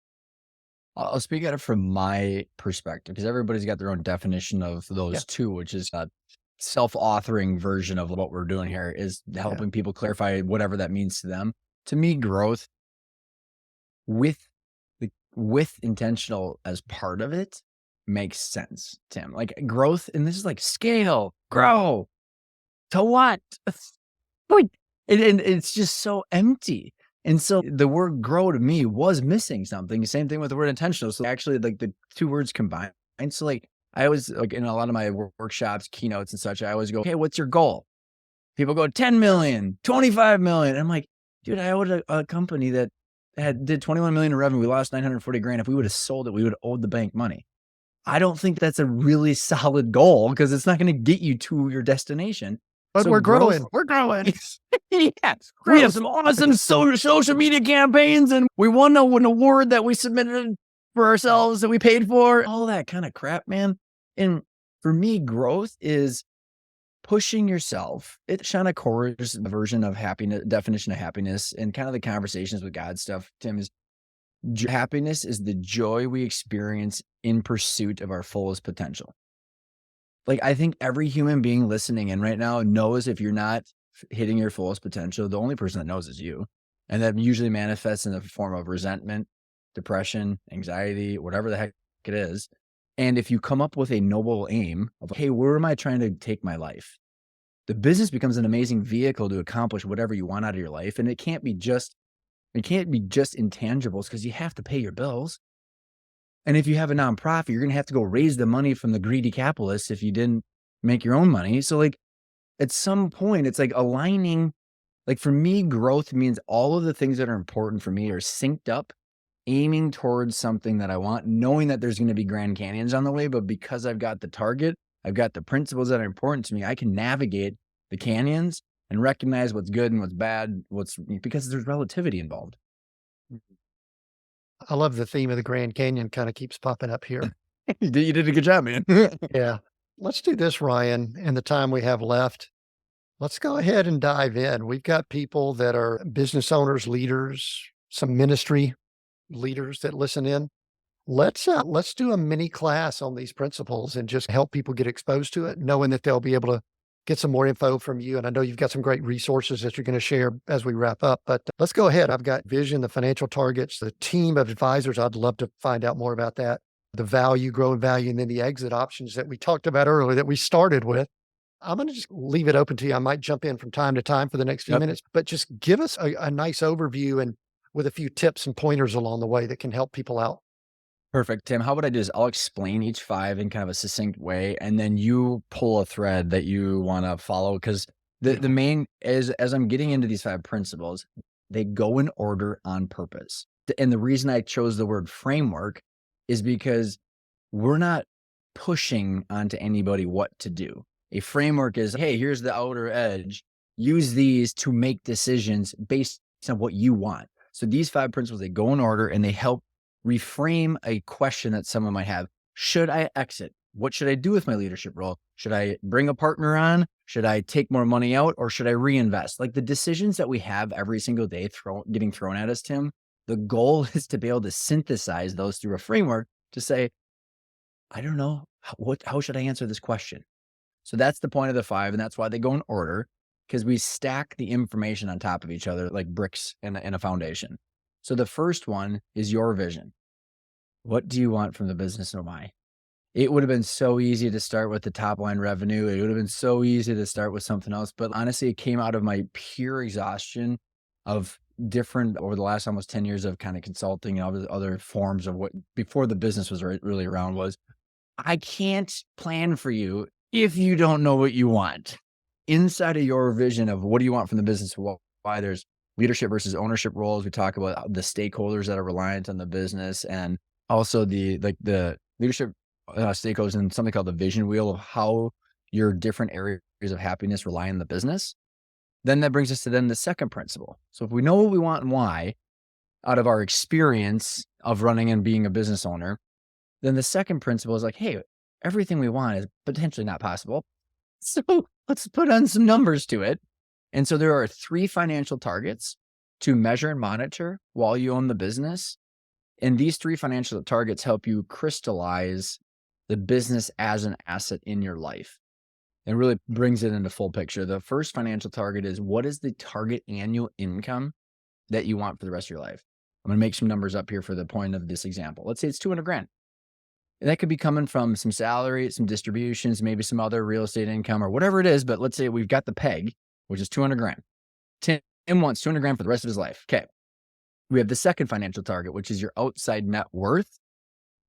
I'll speak at it from my perspective because everybody's got their own definition of Yeah, those two, which is a self-authoring version of what we're doing here is yeah. helping people clarify whatever that means to them. To me, growth with with intentional as part of it makes sense, Tim. Like growth, and this is like scale, grow to what? Point. And it's just so empty. And so the word grow to me was missing something. Same thing with the word intentional. So actually, like the two words combined. And so, like, I always, like, in a lot of my workshops, keynotes, and such, I always go, "Hey, what's your goal?" People go, 10 million, 25 million. And I'm like, dude, I owed a company that did 21 million in revenue. We lost 940 grand. If we would have sold it, we would have owed the bank money. I don't think that's a really solid goal because it's not going to get you to your destination. But So we're growth, growing. We're growing. yeah, we have Growth. some awesome social media campaigns, and we won an award that we submitted for ourselves that we paid for. All that kind of crap, man. And for me, growth is pushing yourself. It's Shauna Corr's version of happiness, definition of happiness, and kind of the conversations with God stuff. Tim, is happiness is the joy we experience in pursuit of our fullest potential. Like, I think every human being listening in right now knows if you're not hitting your fullest potential, the only person that knows is you. And that usually manifests in the form of resentment, depression, anxiety, whatever the heck it is. And if you come up with a noble aim of, hey, where am I trying to take my life? The business becomes an amazing vehicle to accomplish whatever you want out of your life. And it can't be just intangibles because you have to pay your bills. And if you have a nonprofit, you're going to have to go raise the money from the greedy capitalists if you didn't make your own money. So, like, at some point, it's like aligning. Like, for me, growth means all of the things that are important for me are synced up, aiming towards something that I want, knowing that there's going to be Grand Canyons on the way. But because I've got the target, I've got the principles that are important to me, I can navigate the canyons and recognize what's good and what's bad, because there's relativity involved. I love the theme of the Grand Canyon kind of keeps popping up here. You did a good job, man. Yeah. Let's do this, Ryan, in the time we have left. Let's go ahead and dive in. We've got people that are business owners, leaders, some ministry leaders that listen in. Let's do a mini class on these principles and just help people get exposed to it, knowing that they'll be able to get some more info from you. And I know you've got some great resources that you're going to share as we wrap up. But let's go ahead. I've got vision, the financial targets, the team of advisors. I'd love to find out more about that. The value, growing value, and then the exit options that we talked about earlier that we started with. I'm going to just leave it open to you. I might jump in from time to time for the next few Yep. minutes, but just give us a nice overview and with a few tips and pointers along the way that can help people out. Perfect, Tim. How about I do is I'll explain each five in kind of a succinct way, and then you pull a thread that you want to follow. Because the Beautiful. main is, as I'm getting into these five principles, they go in order on purpose. And the reason I chose the word framework is because we're not pushing onto anybody what to do. A framework is, hey, here's the outer edge. Use these to make decisions based on what you want. So these five principles, they go in order and they help reframe a question that someone might have. Should I exit? What should I do with my leadership role? Should I bring a partner on? Should I take more money out, or should I reinvest? Like the decisions that we have every single day getting thrown at us, Tim, the goal is to be able to synthesize those through a framework to say, I don't know, how should I answer this question? So that's the point of the five, and that's why they go in order, because we stack the information on top of each other like bricks in a foundation. So the first one is your vision. What do you want from the business and why? It would have been so easy to start with the top line revenue. It would have been so easy to start with something else. But honestly, it came out of my pure exhaustion of different over the last almost 10 years of kind of consulting and other forms of what before the business was really around was I can't plan for you if you don't know what you want. Inside of your vision of what do you want from the business, why there's leadership versus ownership roles. We talk about the stakeholders that are reliant on the business, and also the leadership stakeholders, and something called the vision wheel of how your different areas of happiness rely on the business. Then that brings us to then the second principle. So if we know what we want and why out of our experience of running and being a business owner, then the second principle is like, hey, everything we want is potentially not possible. So let's put on some numbers to it. And so there are 3 financial targets to measure and monitor while you own the business. And these 3 financial targets help you crystallize the business as an asset in your life and really brings it into full picture. The first financial target is, what is the target annual income that you want for the rest of your life? I'm going to make some numbers up here for the point of this example. Let's say it's 200 grand. And that could be coming from some salary, some distributions, maybe some other real estate income or whatever it is. But let's say we've got the peg, which is 200 grand. Tim wants 200 grand for the rest of his life. Okay. We have the second financial target, which is your outside net worth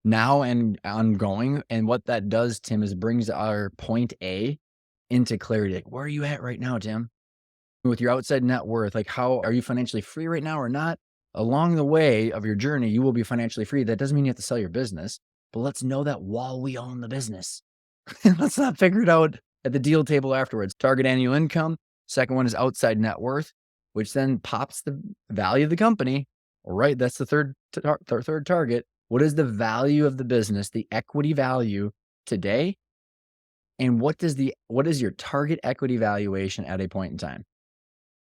now and ongoing. And what that does, Tim, is brings our point A into clarity. Like, where are you at right now, Tim? With your outside net worth, like, how are you financially free right now or not? Along the way of your journey, you will be financially free. That doesn't mean you have to sell your business, but let's know that while we own the business. Let's not figure it out at the deal table afterwards. Target annual income. Second one is outside net worth, which then pops the value of the company. All right, that's the third target. What is the value of the business, the equity value today? And what is your target equity valuation at a point in time?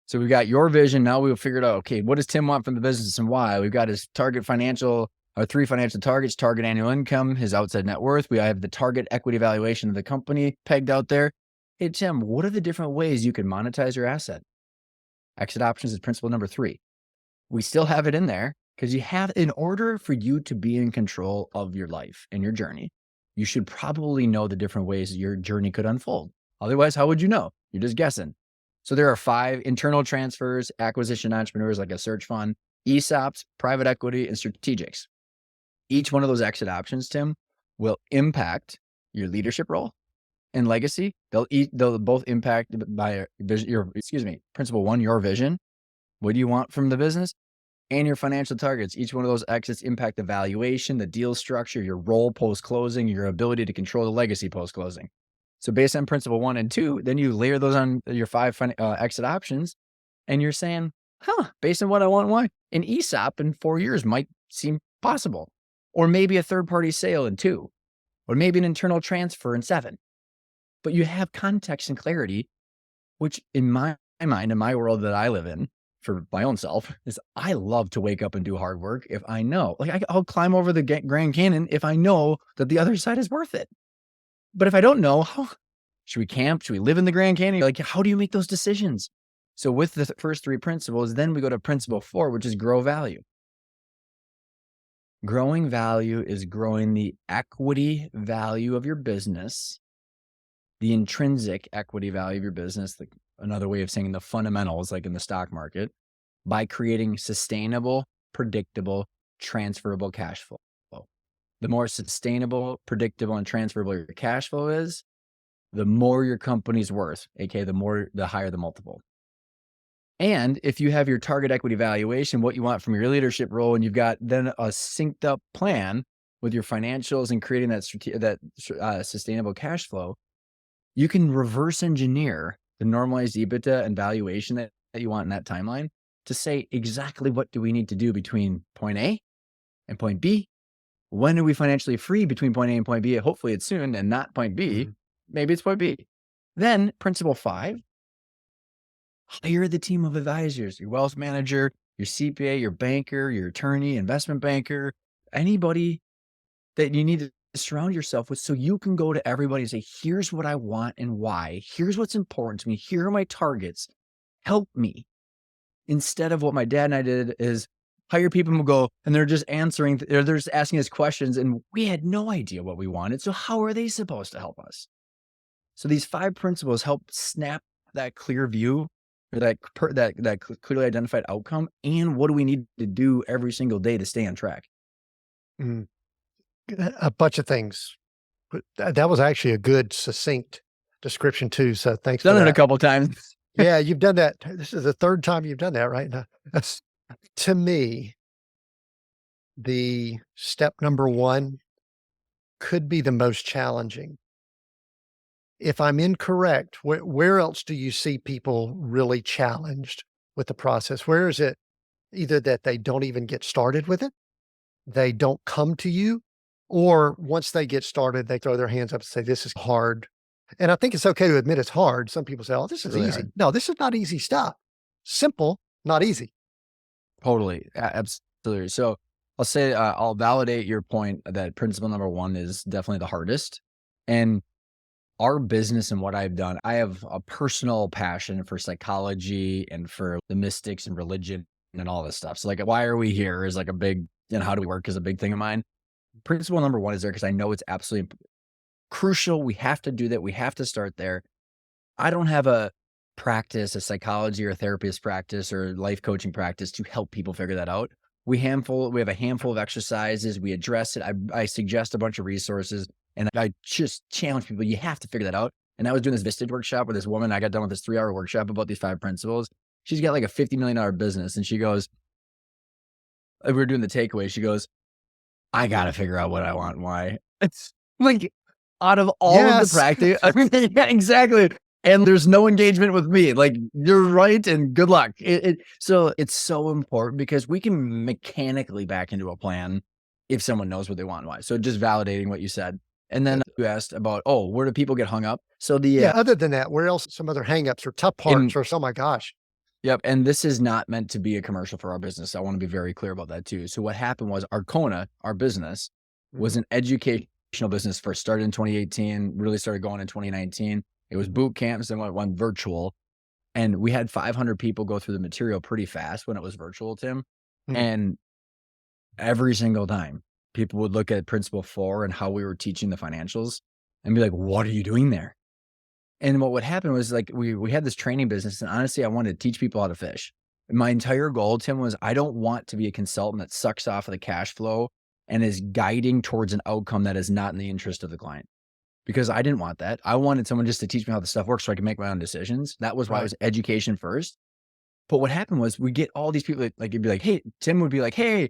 So we've got your vision. Now we've figured out, okay, what does Tim want from the business and why? We've got his target financial, our 3 financial targets: target annual income, his outside net worth. We have the target equity valuation of the company pegged out there. Hey, Tim, what are the different ways you can monetize your asset? Exit options is principle number 3. We still have it in there because in order for you to be in control of your life and your journey, you should probably know the different ways your journey could unfold. Otherwise, how would you know? You're just guessing. So there are 5 internal transfers, acquisition entrepreneurs like a search fund, ESOPs, private equity, and strategics. Each one of those exit options, Tim, will impact your leadership role and legacy. They'll both impact by principle 1, your vision. What do you want from the business? And your financial targets. Each one of those exits impact the valuation, the deal structure, your role post-closing, your ability to control the legacy post-closing. So based on principle 1 and 2, then you layer those on your 5 exit options, and you're saying, based on what I want and why, an ESOP in 4 years might seem possible, or maybe a third-party sale in 2, or maybe an internal transfer in 7. But you have context and clarity, which in my mind, in my world that I live in, for my own self, is I love to wake up and do hard work if I know. Like, I'll climb over the Grand Canyon if I know that the other side is worth it. But if I don't know, should we camp? Should we live in the Grand Canyon? Like, how do you make those decisions? So with the first 3 principles, then we go to principle 4, which is grow value. Growing value is growing the equity value of your business, the intrinsic equity value of your business, like another way of saying the fundamentals, like in the stock market, by creating sustainable, predictable, transferable cash flow. The more sustainable, predictable, and transferable your cash flow is, the more your company's worth, aka the higher the multiple. And if you have your target equity valuation, what you want from your leadership role, and you've got then a synced up plan with your financials and creating that sustainable cash flow, you can reverse engineer the normalized EBITDA and valuation that you want in that timeline to say exactly what do we need to do between point A and point B. When are we financially free between point A and point B? Hopefully it's soon and not point B. Maybe it's point B. Then principle 5, hire the team of advisors, your wealth manager, your CPA, your banker, your attorney, investment banker, anybody that you need to surround yourself with, so you can go to everybody and say, here's what I want and why. Here's what's important to me. Here are my targets. Help me. Instead of what my dad and I did is hire people who go, and they're just they're just asking us questions, and we had no idea what we wanted. So how are they supposed to help us? So these 5 principles help snap that clear view, or that clearly identified outcome, and what do we need to do every single day to stay on track? A bunch of things. But that was actually a good, succinct description too. So thanks for Done it a that. couple times. Yeah, you've done that. This is the 3rd time you've done that, right? Now, that's, to me, the step number 1 could be the most challenging. if I'm incorrect, where else do you see people really challenged with the process? Where is it either that they don't even get started with it, they don't come to you, or once they get started, they throw their hands up and say, "This is hard." And I think it's okay to admit it's hard. Some people say, "Oh, this It's is really easy." hard. No, this is not easy stuff. Simple, not easy. Totally. Absolutely. So I'll say, I'll validate your point that principle number one is definitely the hardest. And our business and what I've done, I have a personal passion for psychology and for the mystics and religion and all this stuff. So like, why are we here is like a big, and how do we work is a big thing of mine. Principle number one is there because I know it's absolutely crucial. We have to do that. We have to start there. I don't have a practice, a psychology or therapist practice or life coaching practice to help people figure that out. We have a handful of exercises. We address it. I suggest a bunch of resources, and I just challenge people. You have to figure that out. And I was doing this Vistage workshop with this woman. I got done with this 3-hour workshop about these 5 principles. She's got like a $50 million business, and she goes, we were doing the takeaway. She goes, I got to figure out what I want and why. It's like out of all of the Yes. practice, I mean, yeah, exactly. And there's no engagement with me. Like, you're right, and good luck. So it's so important because we can mechanically back into a plan if someone knows what they want and why. So just validating what you said. And then you asked about, oh, where do people get hung up? So Yeah, other than that, where else some other hangups or tough in parts or, "Oh my gosh." Yep, and this is not meant to be a commercial for our business. I want to be very clear about that too. So what happened was Arcona, our business, was Mhm. an educational business. First started in 2018, really started going in 2019. It was boot camps and went virtual. And we had 500 people go through the material pretty fast when it was virtual, Tim. Mhm. And every single time, people would look at Principle 4 and how we were teaching the financials and be like, what are you doing there? And what would happen was like we had this training business, and honestly, I wanted to teach people how to fish. My entire goal, Tim, was I don't want to be a consultant that sucks off of the cash flow and is guiding towards an outcome that is not in the interest of the client. Because I didn't want that. I wanted someone just to teach me how the stuff works so I could make my own decisions. That was why it Right. was education first. But what happened was we get all these people like it'd be like, hey, Tim would be like, hey,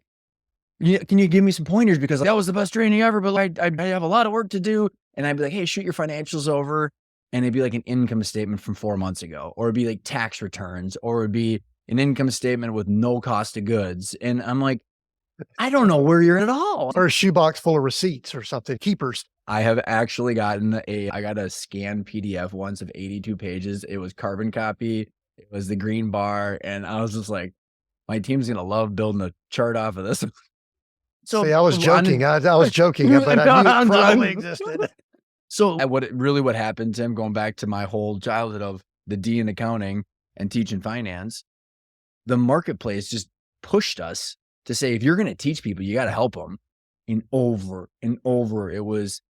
can you give me some pointers? Because that was the best training ever, but I have a lot of work to do. And I'd be like, hey, shoot your financials over. And it'd be like an income statement from 4 months ago, or it'd be like tax returns, or it'd be an income statement with no cost of goods. And I'm like, I don't know where you're at all. Or a shoebox full of receipts or something, keepers. I have actually I got a scanned PDF once of 82 pages. It was carbon copy. It was the green bar. And I was just like, my team's going to love building a chart off of this. So See, I was joking. I was joking, but I knew it probably existed. So what happened, Tim, going back to my whole childhood of the D in accounting and teaching finance, the marketplace just pushed us to say, if you're going to teach people, you got to help them. And over and over, it was,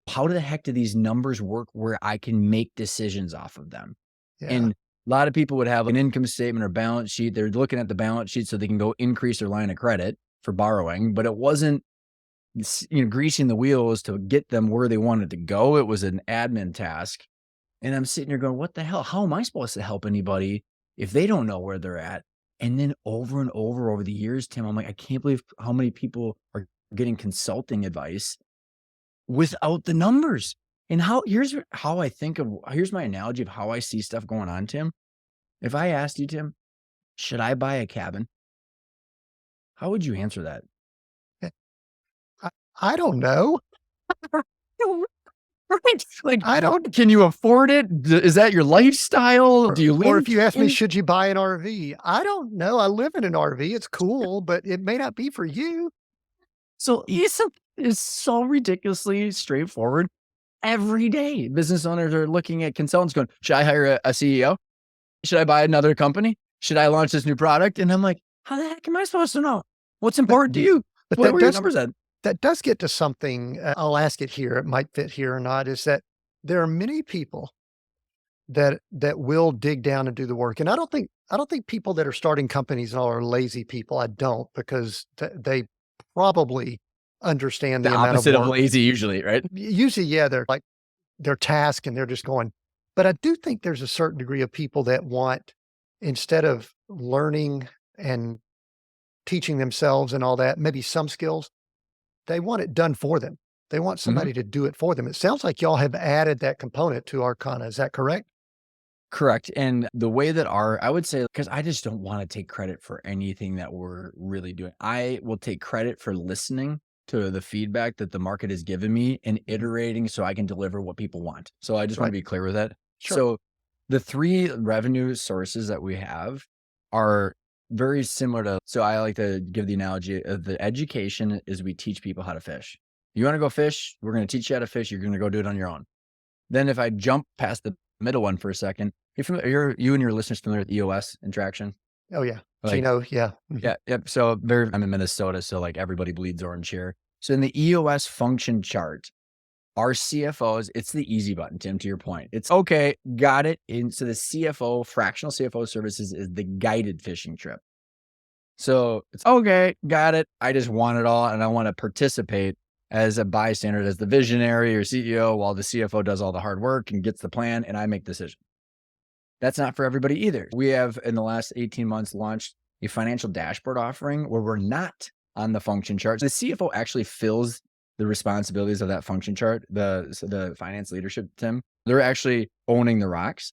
how the heck do these numbers work where I can make decisions off of them? Yeah. And a lot of people would have an income statement or balance sheet. They're looking at the balance sheet so they can go increase their line of credit for borrowing, but it wasn't, greasing the wheels to get them where they wanted to go. It was an admin task. And I'm sitting here going, what the hell? How am I supposed to help anybody if they don't know where they're at? And then over and over the years, Tim, I'm like, I can't believe how many people are getting consulting advice without the numbers. And here's my analogy of how I see stuff going on, Tim. If I asked you, Tim, should I buy a cabin? How would you answer that? I I don't know. Right. Like, I don't can you afford it? Is that your lifestyle? Do you or live if you ask me, in? "Should you buy an RV?" I don't know. I live in an RV. It's cool, but it may not be for you. So it's so ridiculously straightforward. Every day, business owners are looking at consultants going, should I hire a CEO? Should I buy another company? Should I launch this new product? And I'm like, how the heck am I supposed to know? What's But important to you? but Where your numbers at? that does get to something, I'll ask it here, it might fit here or not, is that there are many people that will dig down and do the work, and I don't think people that are starting companies and all are lazy people, I don't, because they probably understand The the amount of opposite of work. lazy usually, right? Usually, yeah, they're like their task and they're just going. But I do think there's a certain degree of people that want, instead of learning and teaching themselves and all that, maybe some skills, they want it done for them. They want Mhm. somebody to do it for them. It sounds like y'all have added that component to Arcona. Is that correct? Correct. And the way that I would say, because I just don't want to take credit for anything that we're really doing. I will take credit for listening to the feedback that the market has given me and iterating so I can deliver what people want. So I just want to Right. be clear with that. Sure. So the three revenue sources that we have are very similar to, so I like to give the analogy of the education is we teach people how to fish. You want to go fish? We're going to teach you how to fish. You're going to go do it on your own. Then if I jump past the middle one for a second, you and your listeners familiar with EOS interaction? Oh, yeah. Like, Gino, yeah. Mhm. yeah, yep. So I'm in Minnesota, so like everybody bleeds orange here. So in the EOS function chart, our CFOs, it's the easy button, Tim, to your point. It's okay, got it. And so the CFO, fractional CFO services is the guided fishing trip. So it's okay, got it. I just want it all and I want to participate as a bystander, as the visionary or CEO, while the CFO does all the hard work and gets the plan and I make decisions. That's not for everybody either. We have in the last 18 months launched a financial dashboard offering where we're not on the function chart. The CFO actually fills the responsibilities of that function chart, the finance leadership, Tim. They're actually owning the rocks.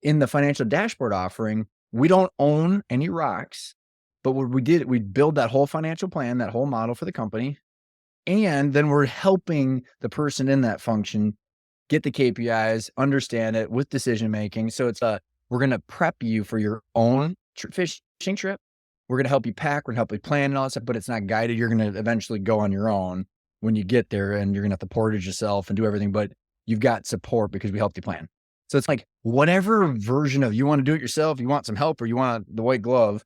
In the financial dashboard offering, we don't own any rocks, but what we did, we build that whole financial plan, that whole model for the company. And then we're helping the person in that function get the KPIs, understand it with decision making. So we're going to prep you for your own fishing trip. We're going to help you pack, we're going to help you plan and all that stuff, but it's not guided. You're going to eventually go on your own when you get there and you're going to have to portage yourself and do everything, but you've got support because we helped you plan. So it's like whatever version of you want to do it yourself, you want some help or you want the white glove,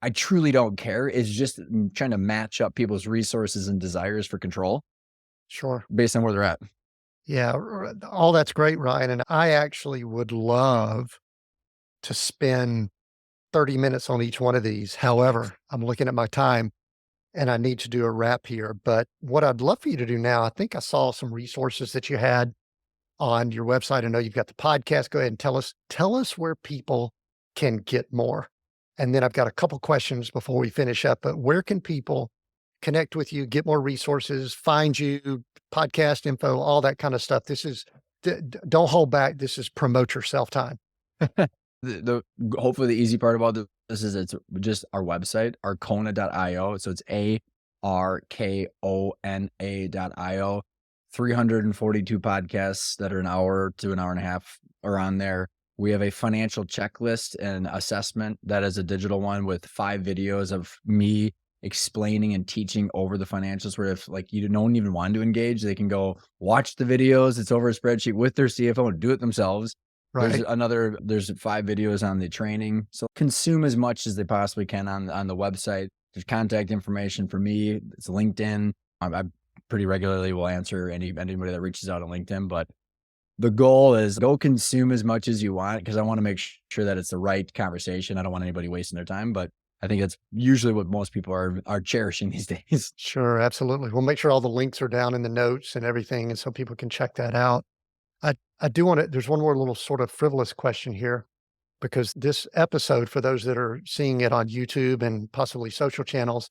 I truly don't care. It's just trying to match up people's resources and desires for control Sure. based on where they're at. Yeah. All that's great, Ryan. And I actually would love to spend 30 minutes on each one of these. However, I'm looking at my time and I need to do a wrap here. But what I'd love for you to do now, I think I saw some resources that you had on your website. I know you've got the podcast. Go ahead and tell us where people can get more. And then I've got a couple questions before we finish up. But where can people connect with you, get more resources, find you, podcast info, all that kind of stuff? This is don't hold back. This is promote yourself time. The hopefully the easy part about this is it's just our website, arcona.io. So it's ARKONA.io. 342 podcasts that are an hour to an hour and a half are on there. We have a financial checklist and assessment that is a digital one with 5 videos of me explaining and teaching over the financials where if like you don't even want to engage, they can go watch the videos. It's over a spreadsheet with their CFO and do it themselves. Right. There's 5 videos on the training. So consume as much as they possibly can on the website. There's contact information for me. It's LinkedIn. I pretty regularly will answer anybody that reaches out on LinkedIn, but the goal is go consume as much as you want because I want to make sure that it's the right conversation. I don't want anybody wasting their time, but I think that's usually what most people are cherishing these days. Sure. Absolutely. We'll make sure all the links are down in the notes and everything. And so people can check that out. I do want to, there's one more little sort of frivolous question here because this episode, for those that are seeing it on YouTube and possibly social channels,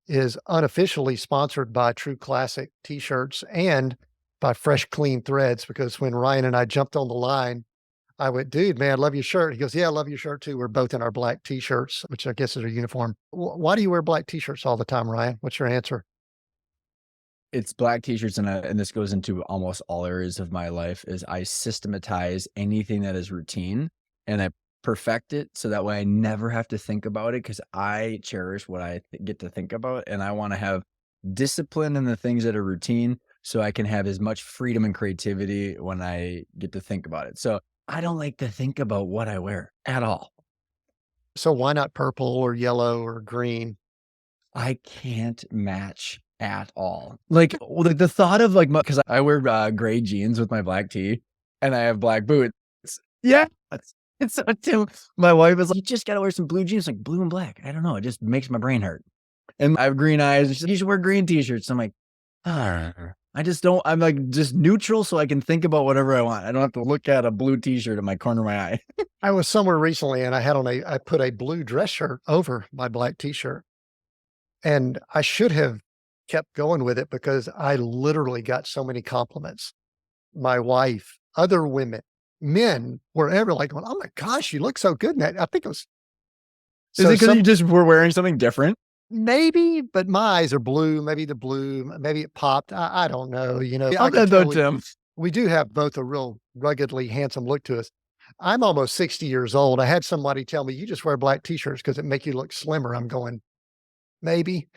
is unofficially sponsored by True Classic T-shirts and by Fresh Clean Threads. Because when Ryan and I jumped on the line, I went, dude, man, I love your shirt. He goes, yeah, I love your shirt too. We're both in our black T-shirts, which I guess is our uniform. Why do you wear black T-shirts all the time, Ryan? What's your answer? It's black t-shirts and this goes into almost all areas of my life is I systematize anything that is routine and I perfect it so that way I never have to think about it because I cherish what I get to think about and I want to have discipline in the things that are routine so I can have as much freedom and creativity when I get to think about it. So I don't like to think about what I wear at all. So why not purple or yellow or green? I can't match at all. Like, the thought of like, because I wear gray jeans with my black tee, and I have black boots. Yeah, it's so too. My wife is like, you just gotta wear some blue jeans, like blue and black. I don't know, it just makes my brain hurt. And I have green eyes. And she's like, you should wear green t-shirts. I'm like, ah, I just don't. I'm like just neutral, so I can think about whatever I want. I don't have to look at a blue t-shirt in my corner of my eye. I was somewhere recently and I put a blue dress shirt over my black T-shirt. And I should have kept going with it because I literally got so many compliments. My wife, other women, men, wherever, like, going, "Oh my gosh, you look so good in that." I think it was Is it so because you some just were wearing something different? maybe, but my eyes are blue. Maybe the blue, maybe it popped. I don't know. I Love could that though, tell Tim. we do have both a real ruggedly handsome look to us. I'm almost 60 years old. I had somebody tell me, "You just wear black t-shirts because it make you look slimmer." I'm going, maybe.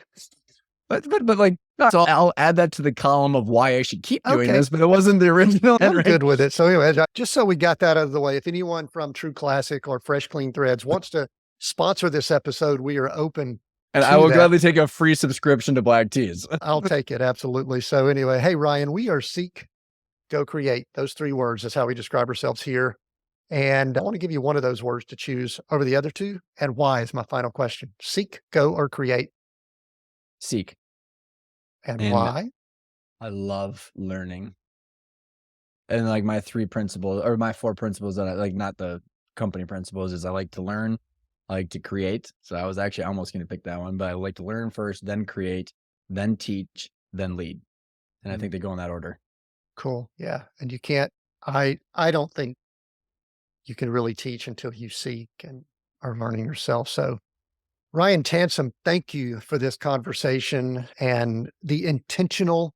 But like, so I'll add that to the column of why I should keep doing Okay. this, but it wasn't the original. I'm Right? good with it. So anyway, just so we got that out of the way, if anyone from True Classic or Fresh Clean Threads wants to sponsor this episode, we are open And I to will that. gladly take a free subscription to Black Teas. I'll take it. Absolutely. So anyway, hey, Ryan, we are Seek, Go, Create. Those three words is how we describe ourselves here. And I want to give you one of those words to choose over the other two. And why is my final question. Seek, go, or create. Seek. And And why? I love learning. And like my 3 principles or my 4 principles that I like, not the company principles, is I like to learn, I like to create. So I was actually almost going to pick that one, but I like to learn first, then create, then teach, then lead. And I think they go in that order. Cool. Yeah. And you can't, I don't think you can really teach until you seek and are learning yourself. So Ryan Tansom, thank you for this conversation and the intentional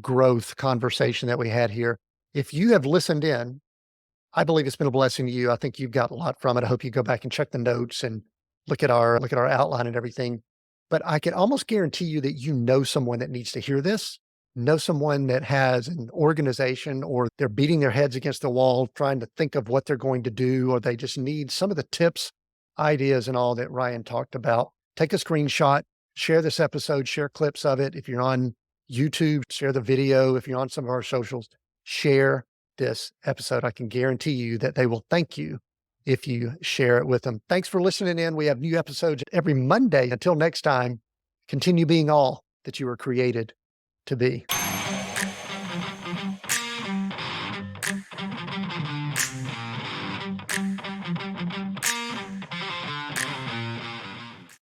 growth conversation that we had here. If you have listened in, I believe it's been a blessing to you. I think you've got a lot from it. I hope you go back and check the notes and look at our outline and everything. But I can almost guarantee you that you know someone that needs to hear this, know someone that has an organization or they're beating their heads against the wall trying to think of what they're going to do, or they just need some of the tips, ideas, and all that Ryan talked about. Take a screenshot, share this episode, share clips of it. If you're on YouTube, share the video. If you're on some of our socials, share this episode. I can guarantee you that they will thank you if you share it with them. Thanks for listening in. We have new episodes every Monday. Until next time, continue being all that you were created to be.